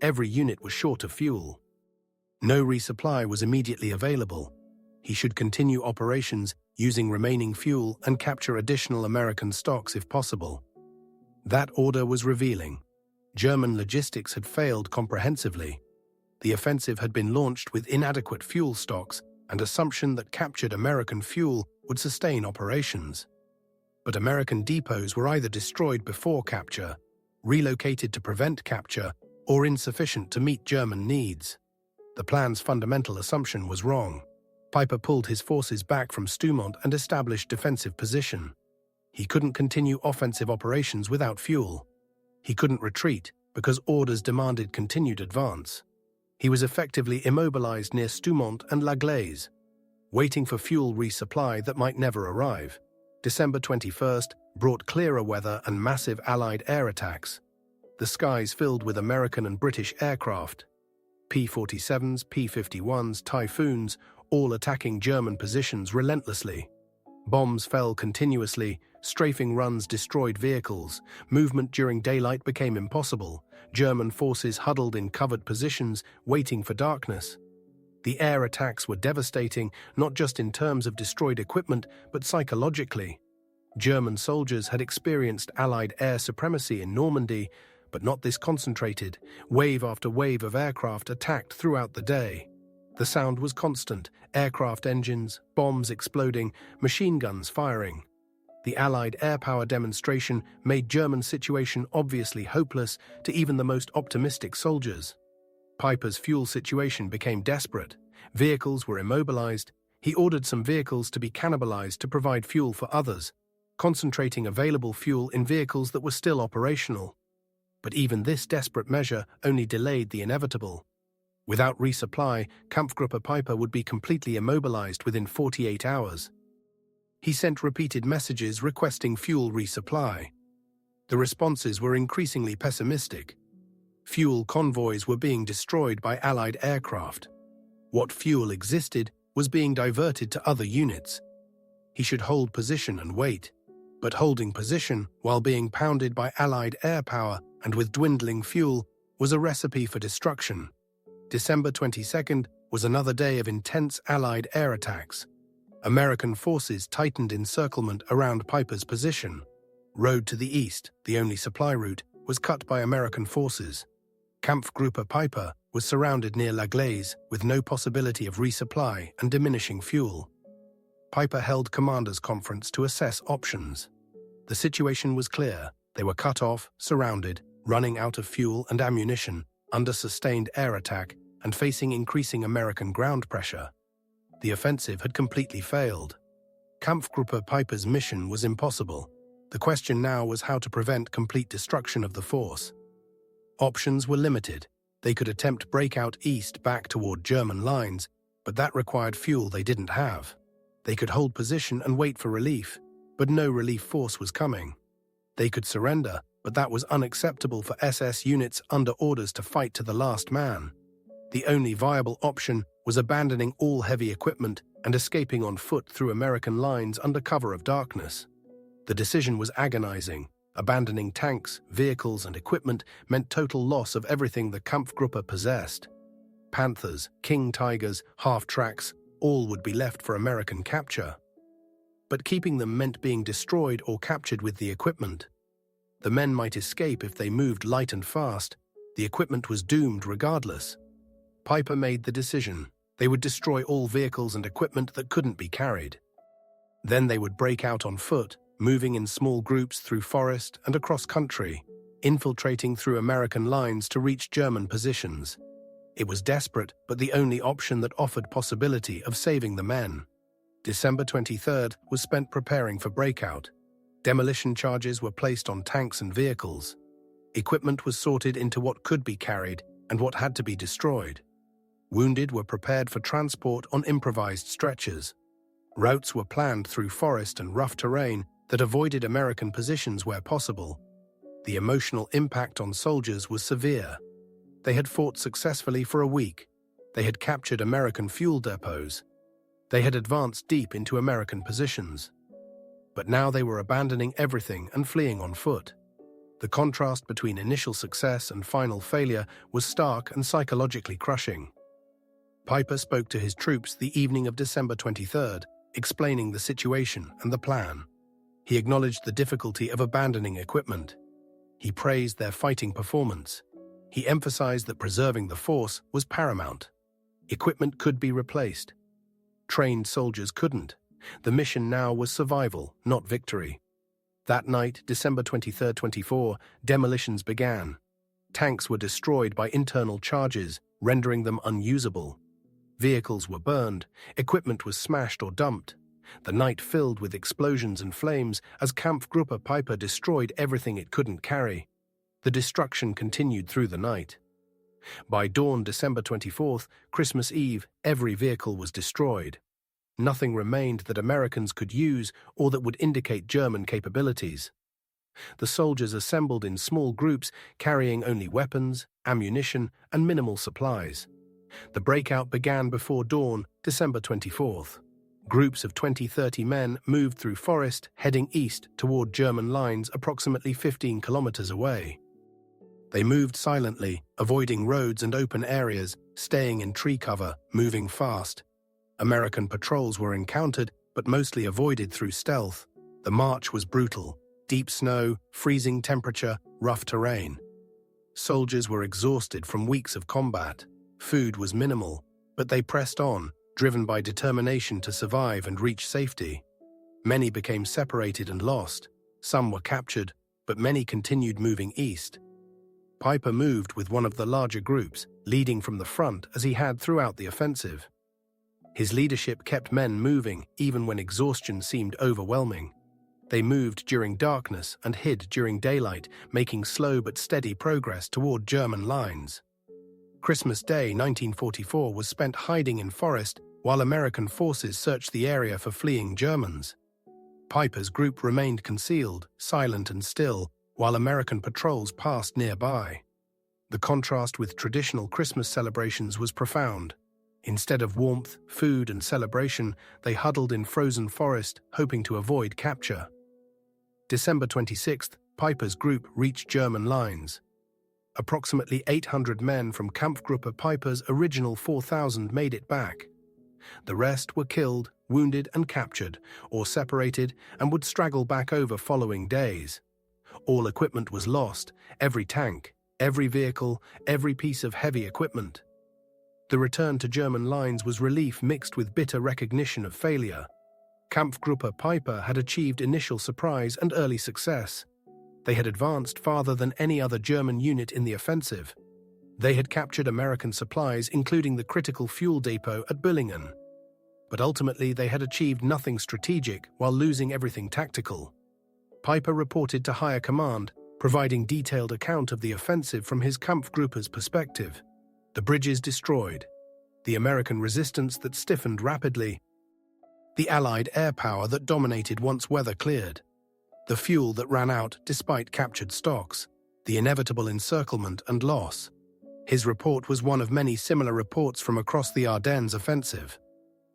Every unit was short of fuel. No resupply was immediately available. He should continue operations using remaining fuel and capture additional American stocks if possible. That order was revealing. German logistics had failed comprehensively. The offensive had been launched with inadequate fuel stocks and assumption that captured American fuel would sustain operations. But American depots were either destroyed before capture, relocated to prevent capture, or insufficient to meet German needs. The plan's fundamental assumption was wrong. Peiper pulled his forces back from Stoumont and established defensive position. He couldn't continue offensive operations without fuel. He couldn't retreat because orders demanded continued advance. He was effectively immobilized near Stoumont and La Glaise, waiting for fuel resupply that might never arrive. December 21st brought clearer weather and massive Allied air attacks. The skies filled with American and British aircraft. P-47s, P-51s, Typhoons, all attacking German positions relentlessly. Bombs fell continuously, strafing runs destroyed vehicles, movement during daylight became impossible, German forces huddled in covered positions, waiting for darkness. The air attacks were devastating, not just in terms of destroyed equipment, but psychologically. German soldiers had experienced Allied air supremacy in Normandy, but not this concentrated. Wave after wave of aircraft attacked throughout the day. The sound was constant, aircraft engines, bombs exploding, machine guns firing. The Allied air power demonstration made German situation obviously hopeless to even the most optimistic soldiers. Peiper's fuel situation became desperate. Vehicles were immobilized. He ordered some vehicles to be cannibalized to provide fuel for others, concentrating available fuel in vehicles that were still operational. But even this desperate measure only delayed the inevitable. Without resupply, Kampfgruppe Peiper would be completely immobilized within 48 hours. He sent repeated messages requesting fuel resupply. The responses were increasingly pessimistic. Fuel convoys were being destroyed by Allied aircraft. What fuel existed was being diverted to other units. He should hold position and wait. But holding position while being pounded by Allied air power and with dwindling fuel was a recipe for destruction. December 22nd was another day of intense Allied air attacks. American forces tightened encirclement around Peiper's position. Road to the east, the only supply route, was cut by American forces. Kampfgruppe Peiper was surrounded near La Glaise with no possibility of resupply and diminishing fuel. Peiper held commanders' conference to assess options. The situation was clear. They were cut off, surrounded, running out of fuel and ammunition, under sustained air attack, and facing increasing American ground pressure. The offensive had completely failed. Kampfgruppe Peiper's mission was impossible. The question now was how to prevent complete destruction of the force. Options were limited. They could attempt breakout east back toward German lines, but that required fuel they didn't have. They could hold position and wait for relief, but no relief force was coming. They could surrender, but that was unacceptable for SS units under orders to fight to the last man. The only viable option was abandoning all heavy equipment and escaping on foot through American lines under cover of darkness. The decision was agonizing. Abandoning tanks, vehicles, and equipment meant total loss of everything the Kampfgruppe possessed. Panthers, King Tigers, half-tracks, all would be left for American capture. But keeping them meant being destroyed or captured with the equipment. The men might escape if they moved light and fast. The equipment was doomed regardless. Peiper made the decision. They would destroy all vehicles and equipment that couldn't be carried. Then they would break out on foot, moving in small groups through forest and across country, infiltrating through American lines to reach German positions. It was desperate, but the only option that offered possibility of saving the men. December 23rd was spent preparing for breakout. Demolition charges were placed on tanks and vehicles. Equipment was sorted into what could be carried and what had to be destroyed. Wounded were prepared for transport on improvised stretchers. Routes were planned through forest and rough terrain that avoided American positions where possible. The emotional impact on soldiers was severe. They had fought successfully for a week. They had captured American fuel depots. They had advanced deep into American positions. But now they were abandoning everything and fleeing on foot. The contrast between initial success and final failure was stark and psychologically crushing. Peiper spoke to his troops the evening of December 23rd, explaining the situation and the plan. He acknowledged the difficulty of abandoning equipment. He praised their fighting performance. He emphasized that preserving the force was paramount. Equipment could be replaced. Trained soldiers couldn't. The mission now was survival, not victory. That night, December 23, 24, demolitions began. Tanks were destroyed by internal charges, rendering them unusable. Vehicles were burned, equipment was smashed or dumped. The night filled with explosions and flames as Kampfgruppe Peiper destroyed everything it couldn't carry. The destruction continued through the night. By dawn, December 24th, Christmas Eve, every vehicle was destroyed. Nothing remained that Americans could use or that would indicate German capabilities. The soldiers assembled in small groups, carrying only weapons, ammunition, and minimal supplies. The breakout began before dawn, December 24th. Groups of 20-30 men moved through forest, heading east toward German lines approximately 15 kilometers away. They moved silently, avoiding roads and open areas, staying in tree cover, moving fast. American patrols were encountered, but mostly avoided through stealth. The march was brutal. Deep snow, freezing temperature, rough terrain. Soldiers were exhausted from weeks of combat. Food was minimal, but they pressed on, driven by determination to survive and reach safety. Many became separated and lost. Some were captured, but many continued moving east. Peiper moved with one of the larger groups, leading from the front as he had throughout the offensive. His leadership kept men moving even when exhaustion seemed overwhelming. They moved during darkness and hid during daylight, making slow but steady progress toward German lines. Christmas Day 1944 was spent hiding in forest while American forces searched the area for fleeing Germans. Peiper's group remained concealed, silent and still, while American patrols passed nearby. The contrast with traditional Christmas celebrations was profound. Instead of warmth, food, and celebration, they huddled in frozen forest, hoping to avoid capture. December 26th, Peiper's group reached German lines. Approximately 800 men from Kampfgruppe Peiper's original 4,000 made it back. The rest were killed, wounded and captured, or separated and would straggle back over following days. All equipment was lost, every tank, every vehicle, every piece of heavy equipment. The return to German lines was relief mixed with bitter recognition of failure. Kampfgruppe Peiper had achieved initial surprise and early success. They had advanced farther than any other German unit in the offensive. They had captured American supplies, including the critical fuel depot at Büllingen. But ultimately they had achieved nothing strategic while losing everything tactical. Peiper reported to higher command, providing detailed account of the offensive from his Kampfgruppe's perspective. The bridges destroyed, the American resistance that stiffened rapidly, the Allied air power that dominated once weather cleared, the fuel that ran out despite captured stocks, the inevitable encirclement and loss. His report was one of many similar reports from across the Ardennes offensive.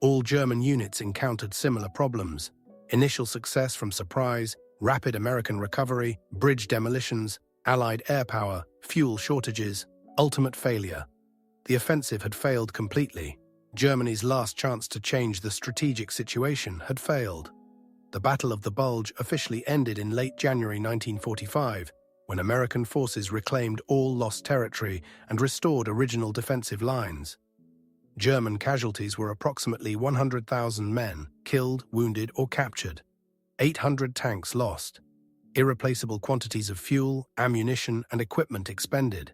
All German units encountered similar problems: initial success from surprise, rapid American recovery, bridge demolitions, Allied air power, fuel shortages, ultimate failure. The offensive had failed completely. Germany's last chance to change the strategic situation had failed. The Battle of the Bulge officially ended in late January 1945, when American forces reclaimed all lost territory and restored original defensive lines. German casualties were approximately 100,000 men, killed, wounded, or captured. 800 tanks lost. Irreplaceable quantities of fuel, ammunition, and equipment expended.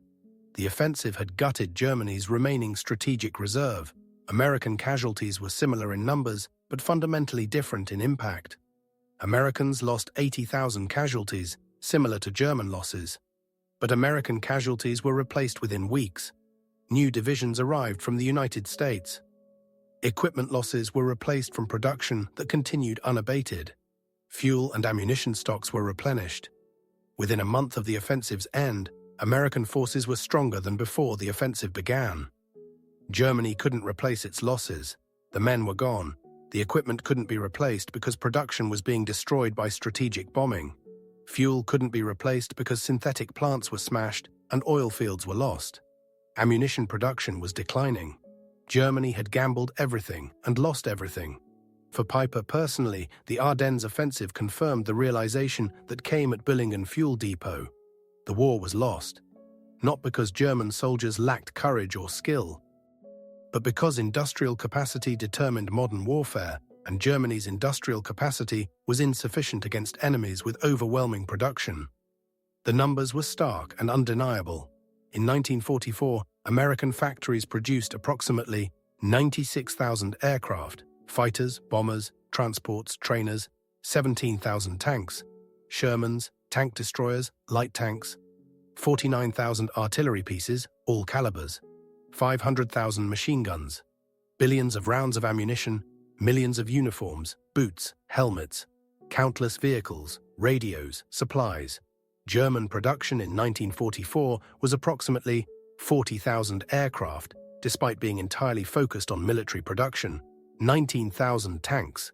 The offensive had gutted Germany's remaining strategic reserve. American casualties were similar in numbers, but fundamentally different in impact. Americans lost 80,000 casualties, similar to German losses. But American casualties were replaced within weeks. New divisions arrived from the United States. Equipment losses were replaced from production that continued unabated. Fuel and ammunition stocks were replenished. Within a month of the offensive's end, American forces were stronger than before the offensive began. Germany couldn't replace its losses. The men were gone. The equipment couldn't be replaced because production was being destroyed by strategic bombing. Fuel couldn't be replaced because synthetic plants were smashed and oil fields were lost. Ammunition production was declining. Germany had gambled everything and lost everything. For Peiper personally, the Ardennes offensive confirmed the realization that came at Büllingen fuel depot. The war was lost, not because German soldiers lacked courage or skill, but because industrial capacity determined modern warfare, and Germany's industrial capacity was insufficient against enemies with overwhelming production. The numbers were stark and undeniable. In 1944, American factories produced approximately 96,000 aircraft, fighters, bombers, transports, trainers, 17,000 tanks, Shermans, tank destroyers, light tanks, 49,000 artillery pieces, all calibers, 500,000 machine guns, billions of rounds of ammunition, millions of uniforms, boots, helmets, countless vehicles, radios, supplies. German production in 1944 was approximately 40,000 aircraft, despite being entirely focused on military production, 19,000 tanks,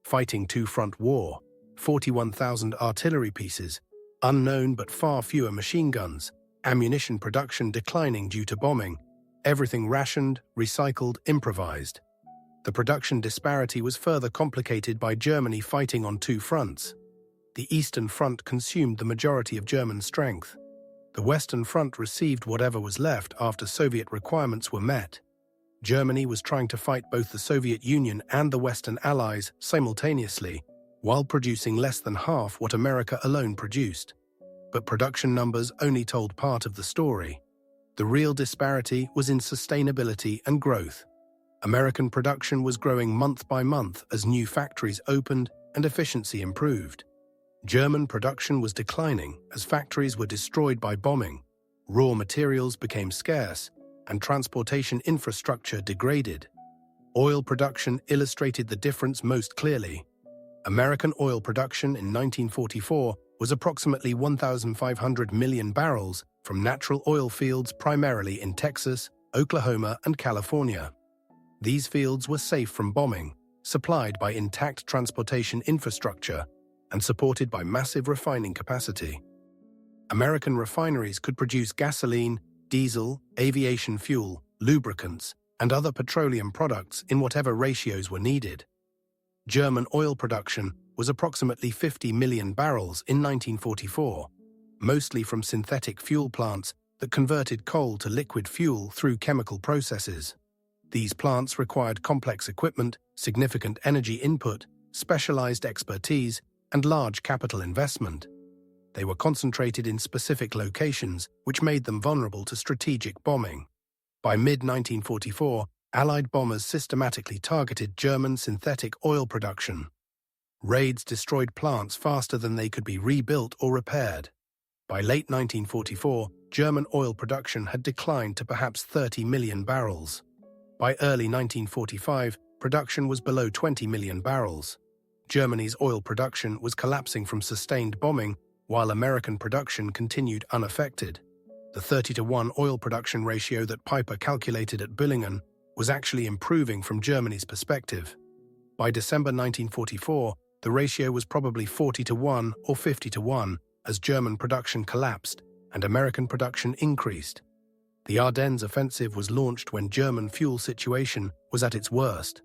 fighting two-front war, 41,000 artillery pieces, unknown but far fewer machine guns, ammunition production declining due to bombing, everything rationed, recycled, improvised. The production disparity was further complicated by Germany fighting on two fronts. The Eastern Front consumed the majority of German strength. The Western Front received whatever was left after Soviet requirements were met. Germany was trying to fight both the Soviet Union and the Western Allies simultaneously, while producing less than half what America alone produced. But production numbers only told part of the story. The real disparity was in sustainability and growth. American production was growing month by month as new factories opened and efficiency improved. German production was declining as factories were destroyed by bombing, raw materials became scarce, and transportation infrastructure degraded. Oil production illustrated the difference most clearly. American oil production in 1944 was approximately 1,500 million barrels from natural oil fields primarily in Texas, Oklahoma, and California. These fields were safe from bombing, supplied by intact transportation infrastructure, and supported by massive refining capacity. American refineries could produce gasoline, diesel, aviation fuel, lubricants, and other petroleum products in whatever ratios were needed. German oil production was approximately 50 million barrels in 1944, mostly from synthetic fuel plants that converted coal to liquid fuel through chemical processes. These plants required complex equipment, significant energy input, specialized expertise, and large capital investment. They were concentrated in specific locations, which made them vulnerable to strategic bombing. By mid-1944, Allied bombers systematically targeted German synthetic oil production. Raids destroyed plants faster than they could be rebuilt or repaired. By late 1944, German oil production had declined to perhaps 30 million barrels. By early 1945, production was below 20 million barrels. Germany's oil production was collapsing from sustained bombing, while American production continued unaffected. The 30-to-1 oil production ratio that Peiper calculated at Bulge was actually improving from Germany's perspective. By December 1944, the ratio was probably 40-to-1 or 50-to-1 as German production collapsed and American production increased. The Ardennes offensive was launched when German fuel situation was at its worst.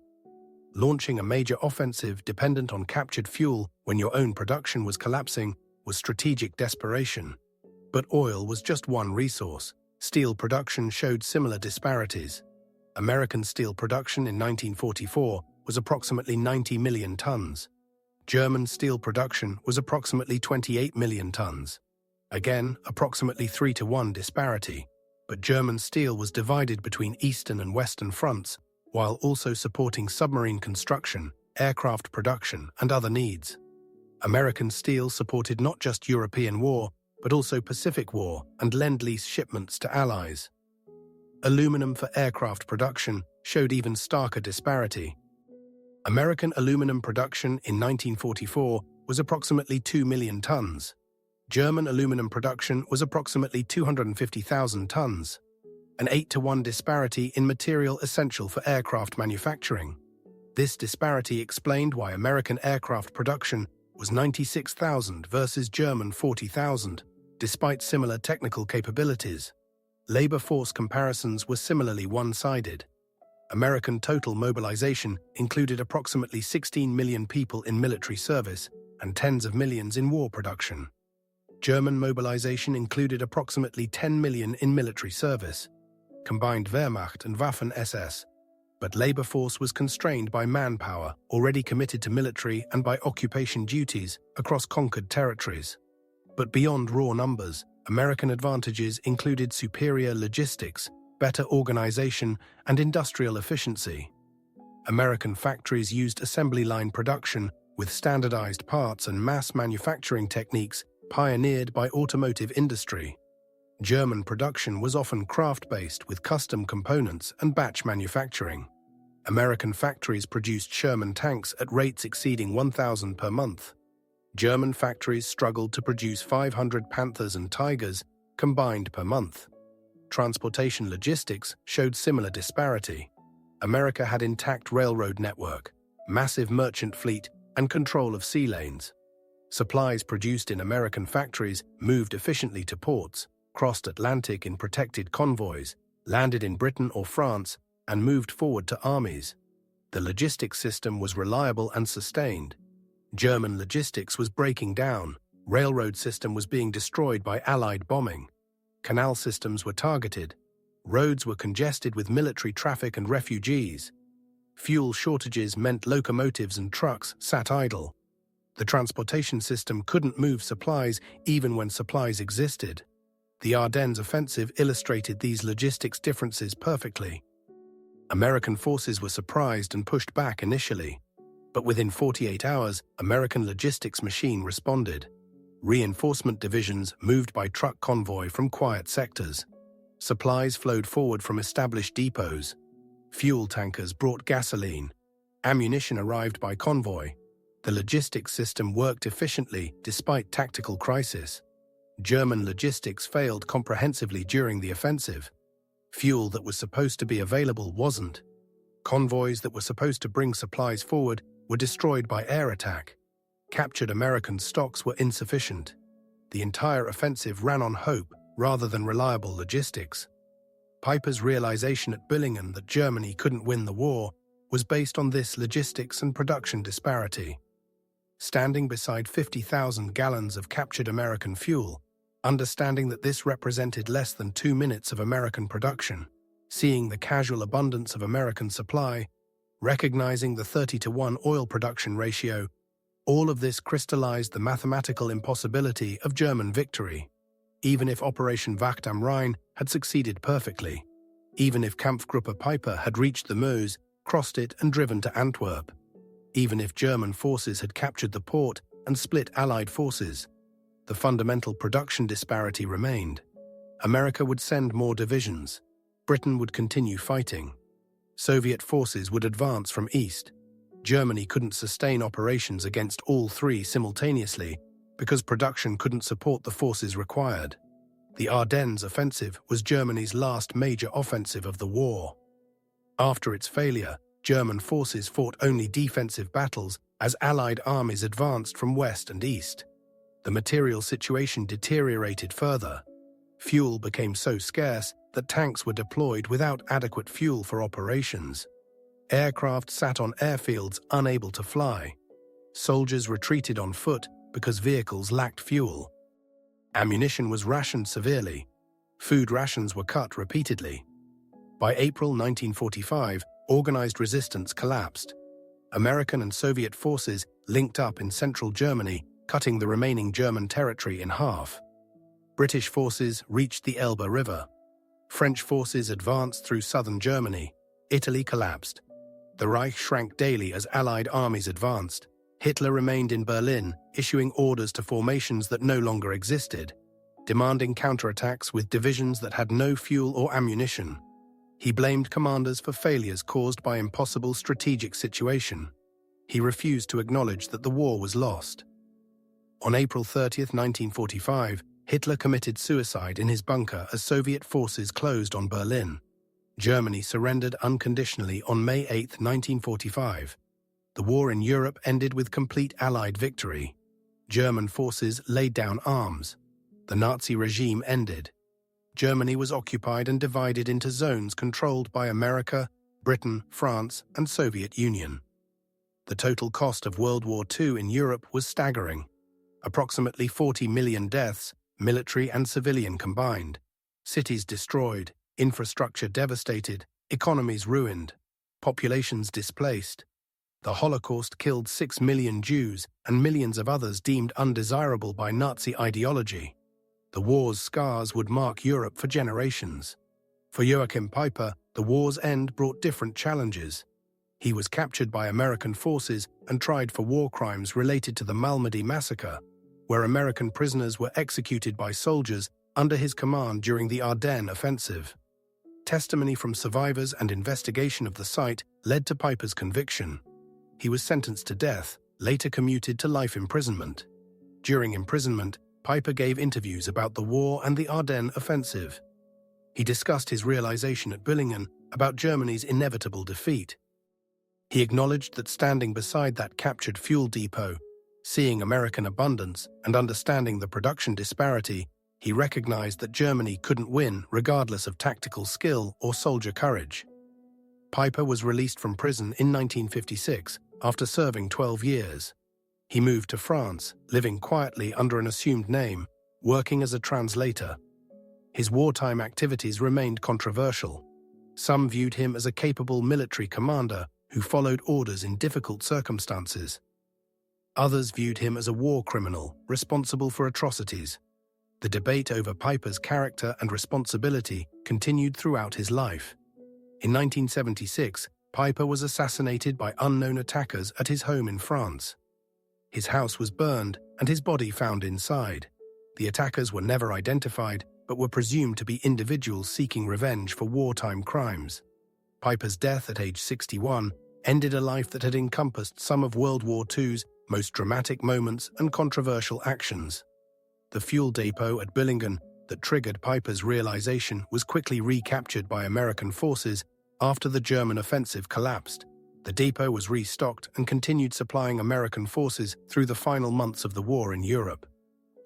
Launching a major offensive dependent on captured fuel when your own production was collapsing was strategic desperation. But oil was just one resource. Steel production showed similar disparities. American steel production in 1944 was approximately 90 million tons. German steel production was approximately 28 million tons. Again, approximately 3-to-1 disparity. But German steel was divided between eastern and western fronts, while also supporting submarine construction, aircraft production, and other needs. American steel supported not just European war, but also Pacific War and Lend-Lease shipments to allies. Aluminum for aircraft production showed even starker disparity. American aluminum production in 1944 was approximately 2 million tons. German aluminum production was approximately 250,000 tons. An 8-to-1 disparity in material essential for aircraft manufacturing. This disparity explained why American aircraft production was 96,000 versus German 40,000, despite similar technical capabilities. Labor force comparisons were similarly one-sided. American total mobilization included approximately 16 million people in military service and tens of millions in war production. German mobilization included approximately 10 million in military service, combined Wehrmacht and Waffen-SS, but labor force was constrained by manpower already committed to military and by occupation duties across conquered territories. But beyond raw numbers, American advantages included superior logistics, better organization, and industrial efficiency. American factories used assembly line production with standardized parts and mass manufacturing techniques pioneered by automotive industry. German production was often craft-based with custom components and batch manufacturing. American factories produced Sherman tanks at rates exceeding 1,000 per month. German factories struggled to produce 500 Panthers and Tigers combined per month. Transportation logistics showed similar disparity. America had intact railroad network, massive merchant fleet, and control of sea lanes. Supplies produced in American factories moved efficiently to ports, crossed Atlantic in protected convoys, landed in Britain or France, and moved forward to armies. The logistics system was reliable and sustained. German logistics was breaking down. Railroad system was being destroyed by Allied bombing. Canal systems were targeted. Roads were congested with military traffic and refugees. Fuel shortages meant locomotives and trucks sat idle. The transportation system couldn't move supplies even when supplies existed. The Ardennes offensive illustrated these logistics differences perfectly. American forces were surprised and pushed back initially. But within 48 hours, American logistics machine responded. Reinforcement divisions moved by truck convoy from quiet sectors. Supplies flowed forward from established depots. Fuel tankers brought gasoline. Ammunition arrived by convoy. The logistics system worked efficiently despite tactical crisis. German logistics failed comprehensively during the offensive. Fuel that was supposed to be available wasn't. Convoys that were supposed to bring supplies forward were destroyed by air attack. Captured American stocks were insufficient. The entire offensive ran on hope rather than reliable logistics. Peiper's realization at Billingen that Germany couldn't win the war was based on this logistics and production disparity. Standing beside 50,000 gallons of captured American fuel, understanding that this represented less than 2 minutes of American production, seeing the casual abundance of American supply, recognizing the 30-to-1 oil production ratio, all of this crystallized the mathematical impossibility of German victory. Even if Operation Wacht am Rhein had succeeded perfectly, even if Kampfgruppe Peiper had reached the Meuse, crossed it and driven to Antwerp, even if German forces had captured the port and split Allied forces, the fundamental production disparity remained. America would send more divisions. Britain would continue fighting. Soviet forces would advance from east. Germany couldn't sustain operations against all three simultaneously because production couldn't support the forces required. The Ardennes offensive was Germany's last major offensive of the war. After its failure, German forces fought only defensive battles as Allied armies advanced from west and east. The material situation deteriorated further. Fuel became so scarce that tanks were deployed without adequate fuel for operations. Aircraft sat on airfields unable to fly. Soldiers retreated on foot because vehicles lacked fuel. Ammunition was rationed severely. Food rations were cut repeatedly. By April 1945, organized resistance collapsed. American and Soviet forces linked up in central Germany, cutting the remaining German territory in half. British forces reached the Elbe River. French forces advanced through southern Germany. Italy collapsed. The Reich shrank daily as Allied armies advanced. Hitler remained in Berlin, issuing orders to formations that no longer existed, demanding counterattacks with divisions that had no fuel or ammunition. He blamed commanders for failures caused by impossible strategic situation. He refused to acknowledge that the war was lost. On April 30, 1945, Hitler committed suicide in his bunker as Soviet forces closed on Berlin. Germany surrendered unconditionally on May 8, 1945. The war in Europe ended with complete Allied victory. German forces laid down arms. The Nazi regime ended. Germany was occupied and divided into zones controlled by America, Britain, France, and Soviet Union. The total cost of World War II in Europe was staggering. Approximately 40 million deaths, military and civilian combined. Cities destroyed, infrastructure devastated, economies ruined, populations displaced. The Holocaust killed 6 million Jews and millions of others deemed undesirable by Nazi ideology. The war's scars would mark Europe for generations. For Joachim Peiper, the war's end brought different challenges. He was captured by American forces and tried for war crimes related to the Malmedy massacre, where American prisoners were executed by soldiers under his command during the Ardennes offensive. Testimony from survivors and investigation of the site led to Peiper's conviction. He was sentenced to death, later commuted to life imprisonment. During imprisonment, Peiper gave interviews about the war and the Ardennes offensive. He discussed his realization at Billingen about Germany's inevitable defeat. He acknowledged that standing beside that captured fuel depot, seeing American abundance and understanding the production disparity, he recognized that Germany couldn't win regardless of tactical skill or soldier courage. Peiper was released from prison in 1956 after serving 12 years. He moved to France, living quietly under an assumed name, working as a translator. His wartime activities remained controversial. Some viewed him as a capable military commander who followed orders in difficult circumstances. Others viewed him as a war criminal responsible for atrocities. The debate over Peiper's character and responsibility continued throughout his life. In 1976, Peiper was assassinated by unknown attackers at his home in France. His house was burned and his body found inside. The attackers were never identified, but were presumed to be individuals seeking revenge for wartime crimes. Peiper's death at age 61 ended a life that had encompassed some of World War II's most dramatic moments and controversial actions. The fuel depot at Billingen that triggered Peiper's realization was quickly recaptured by American forces after the German offensive collapsed. The depot was restocked and continued supplying American forces through the final months of the war in Europe.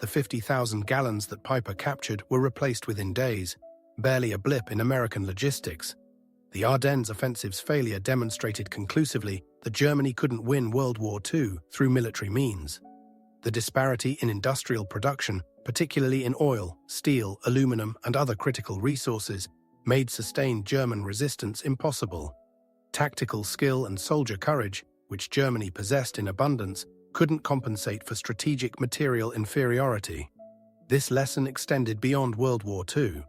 The 50,000 gallons that Peiper captured were replaced within days. barely a blip in American logistics. The Ardennes offensive's failure demonstrated conclusively that Germany couldn't win World War II through military means. The disparity in industrial production, particularly in oil, steel, aluminum, and other critical resources, made sustained German resistance impossible. Tactical skill and soldier courage, which Germany possessed in abundance, couldn't compensate for strategic material inferiority. This lesson extended beyond World War II.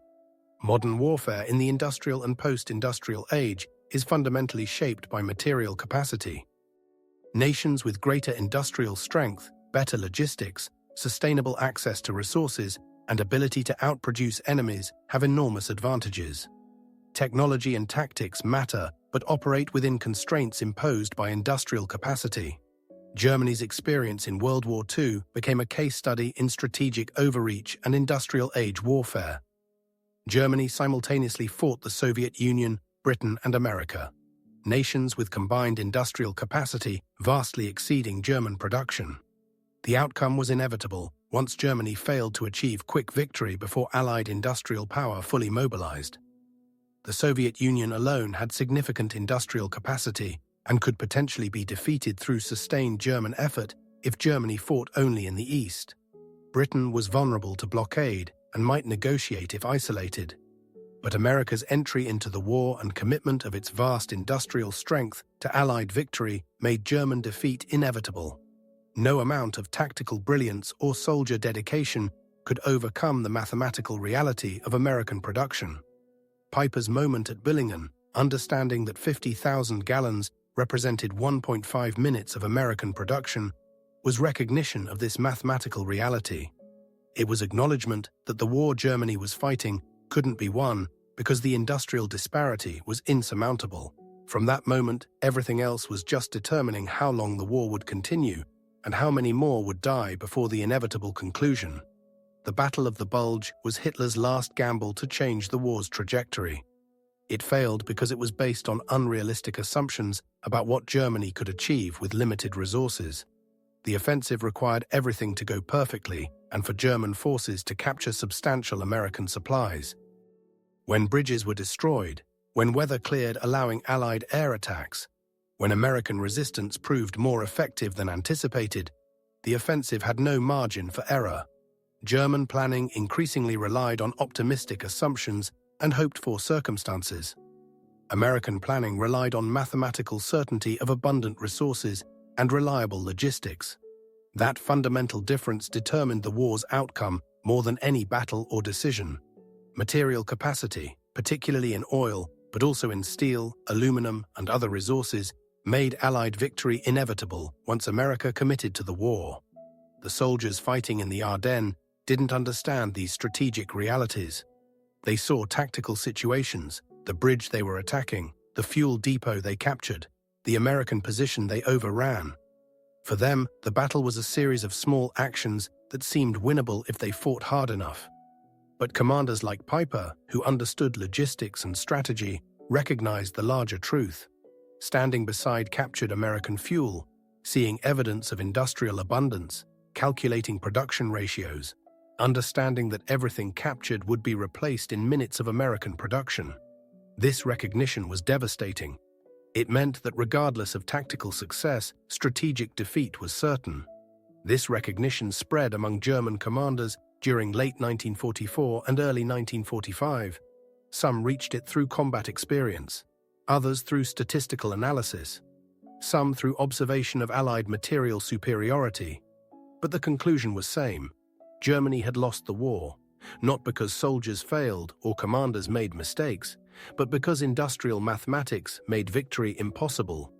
Modern warfare in the industrial and post-industrial age is fundamentally shaped by material capacity. Nations with greater industrial strength, better logistics, sustainable access to resources, and ability to outproduce enemies have enormous advantages. Technology and tactics matter, but operate within constraints imposed by industrial capacity. Germany's experience in World War II became a case study in strategic overreach and industrial age warfare. Germany simultaneously fought the Soviet Union, Britain, and America, nations with combined industrial capacity vastly exceeding German production. The outcome was inevitable once Germany failed to achieve quick victory before Allied industrial power fully mobilized. The Soviet Union alone had significant industrial capacity and could potentially be defeated through sustained German effort if Germany fought only in the east. Britain was vulnerable to blockade and might negotiate if isolated. But America's entry into the war and commitment of its vast industrial strength to Allied victory made German defeat inevitable. No amount of tactical brilliance or soldier dedication could overcome the mathematical reality of American production. Peiper's moment at Billingen, understanding that 50,000 gallons represented 1.5 minutes of American production, was recognition of this mathematical reality. It was acknowledgement that the war Germany was fighting couldn't be won because the industrial disparity was insurmountable. From that moment, everything else was just determining how long the war would continue and how many more would die before the inevitable conclusion. The Battle of the Bulge was Hitler's last gamble to change the war's trajectory. It failed because it was based on unrealistic assumptions about what Germany could achieve with limited resources. The offensive required everything to go perfectly and for German forces to capture substantial American supplies. When bridges were destroyed, when weather cleared allowing Allied air attacks, when American resistance proved more effective than anticipated, the offensive had no margin for error. German planning increasingly relied on optimistic assumptions and hoped-for circumstances. American planning relied on mathematical certainty of abundant resources and reliable logistics. That fundamental difference determined the war's outcome more than any battle or decision. Material capacity, particularly in oil, but also in steel, aluminum, and other resources, made Allied victory inevitable once America committed to the war. The soldiers fighting in the Ardennes didn't understand these strategic realities. They saw tactical situations, the bridge they were attacking, the fuel depot they captured, the American position they overran. For them, the battle was a series of small actions that seemed winnable if they fought hard enough. But commanders like Peiper, who understood logistics and strategy, recognized the larger truth. Standing beside captured American fuel, seeing evidence of industrial abundance, calculating production ratios, understanding that everything captured would be replaced in minutes of American production. This recognition was devastating. It meant that regardless of tactical success, strategic defeat was certain. This recognition spread among German commanders during late 1944 and early 1945. Some reached it through combat experience, others through statistical analysis, some through observation of Allied material superiority. But the conclusion was same. Germany had lost the war, not because soldiers failed or commanders made mistakes, but because industrial mathematics made victory impossible.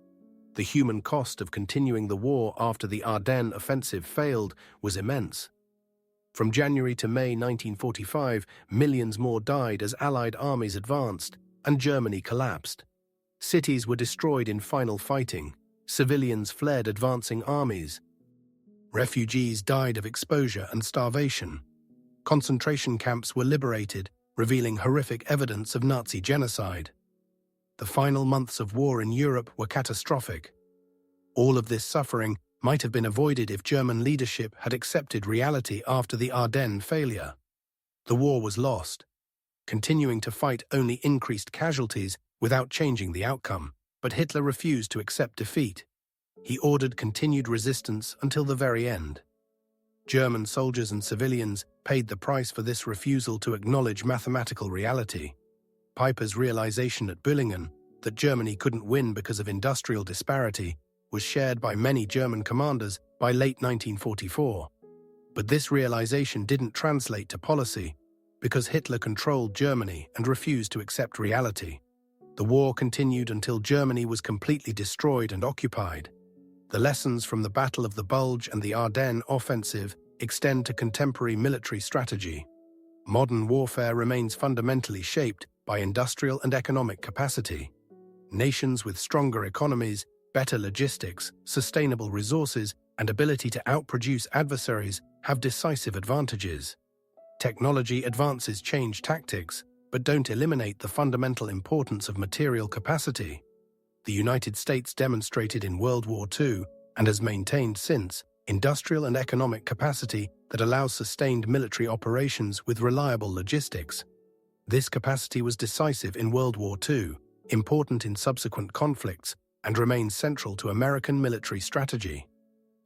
The human cost of continuing the war after the Ardennes offensive failed was immense. From January to May 1945, millions more died as Allied armies advanced, and Germany collapsed. Cities were destroyed in final fighting, civilians fled advancing armies. Refugees died of exposure and starvation. Concentration camps were liberated, revealing horrific evidence of Nazi genocide. The final months of war in Europe were catastrophic. All of this suffering might have been avoided if German leadership had accepted reality after the Ardennes failure. The war was lost, Continuing to fight only increased casualties without changing the outcome, but Hitler refused to accept defeat. He ordered continued resistance until the very end. German soldiers and civilians paid the price for this refusal to acknowledge mathematical reality. Peiper's realization at Bühlingen that Germany couldn't win because of industrial disparity was shared by many German commanders by late 1944. But this realization didn't translate to policy because Hitler controlled Germany and refused to accept reality. The war continued until Germany was completely destroyed and occupied. The lessons from the Battle of the Bulge and the Ardennes offensive extend to contemporary military strategy. Modern warfare remains fundamentally shaped by industrial and economic capacity. Nations with stronger economies, better logistics, sustainable resources, and ability to outproduce adversaries have decisive advantages. Technology advances change tactics, but don't eliminate the fundamental importance of material capacity. The United States demonstrated in World War II, and has maintained since, industrial and economic capacity that allows sustained military operations with reliable logistics. This capacity was decisive in World War II, important in subsequent conflicts, and remains central to American military strategy.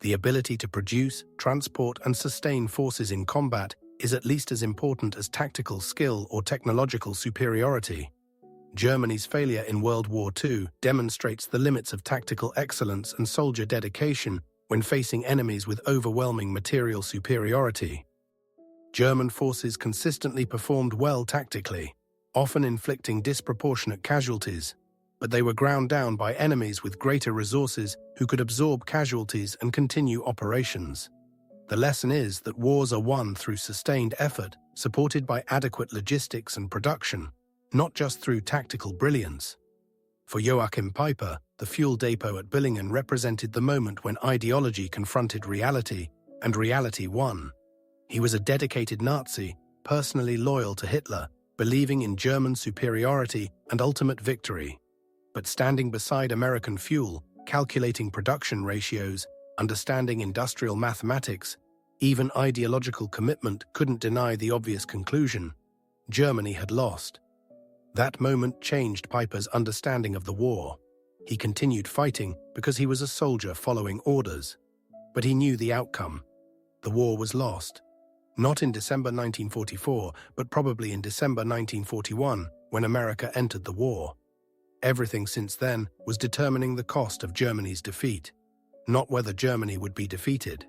The ability to produce, transport, and sustain forces in combat is at least as important as tactical skill or technological superiority. Germany's failure in World War II demonstrates the limits of tactical excellence and soldier dedication when facing enemies with overwhelming material superiority. German forces consistently performed well tactically, often inflicting disproportionate casualties, but they were ground down by enemies with greater resources who could absorb casualties and continue operations. The lesson is that wars are won through sustained effort, supported by adequate logistics and production, not just through tactical brilliance. For Joachim Peiper, the fuel depot at Bühlingen represented the moment when ideology confronted reality, and reality won. He was a dedicated Nazi, personally loyal to Hitler, believing in German superiority and ultimate victory. But standing beside American fuel, calculating production ratios, understanding industrial mathematics, even ideological commitment couldn't deny the obvious conclusion: Germany had lost. That moment changed Peiper's understanding of the war. He continued fighting because he was a soldier following orders. But he knew the outcome. The war was lost. Not in December 1944, but probably in December 1941, when America entered the war. Everything since then was determining the cost of Germany's defeat, not whether Germany would be defeated.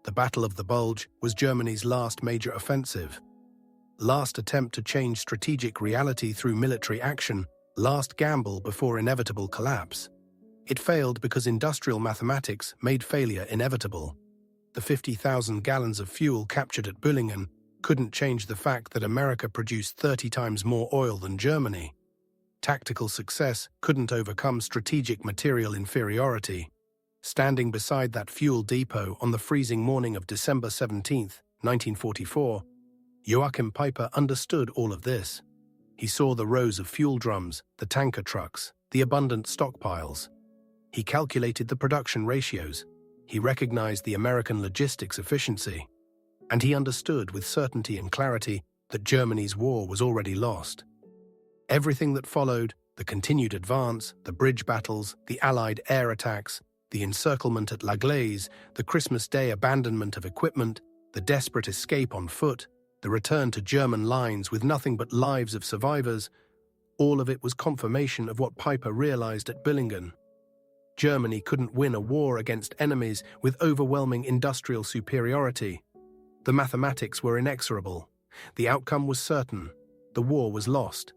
The Battle of the Bulge was Germany's last major offensive. Last attempt to change strategic reality through military action, last gamble before inevitable collapse. It failed because industrial mathematics made failure inevitable. The 50,000 gallons of fuel captured at Bühlingen couldn't change the fact that America produced 30 times more oil than Germany. Tactical success couldn't overcome strategic material inferiority. Standing beside that fuel depot on the freezing morning of December 17, 1944, Joachim Peiper understood all of this. He saw the rows of fuel drums, the tanker trucks, the abundant stockpiles. He calculated the production ratios. He recognized the American logistics efficiency. And he understood with certainty and clarity that Germany's war was already lost. Everything that followed, the continued advance, the bridge battles, the Allied air attacks, the encirclement at La Glaise, the Christmas Day abandonment of equipment, the desperate escape on foot, the return to German lines with nothing but lives of survivors, all of it was confirmation of what Peiper realized at Bühlingen. Germany couldn't win a war against enemies with overwhelming industrial superiority. The mathematics were inexorable. The outcome was certain. The war was lost.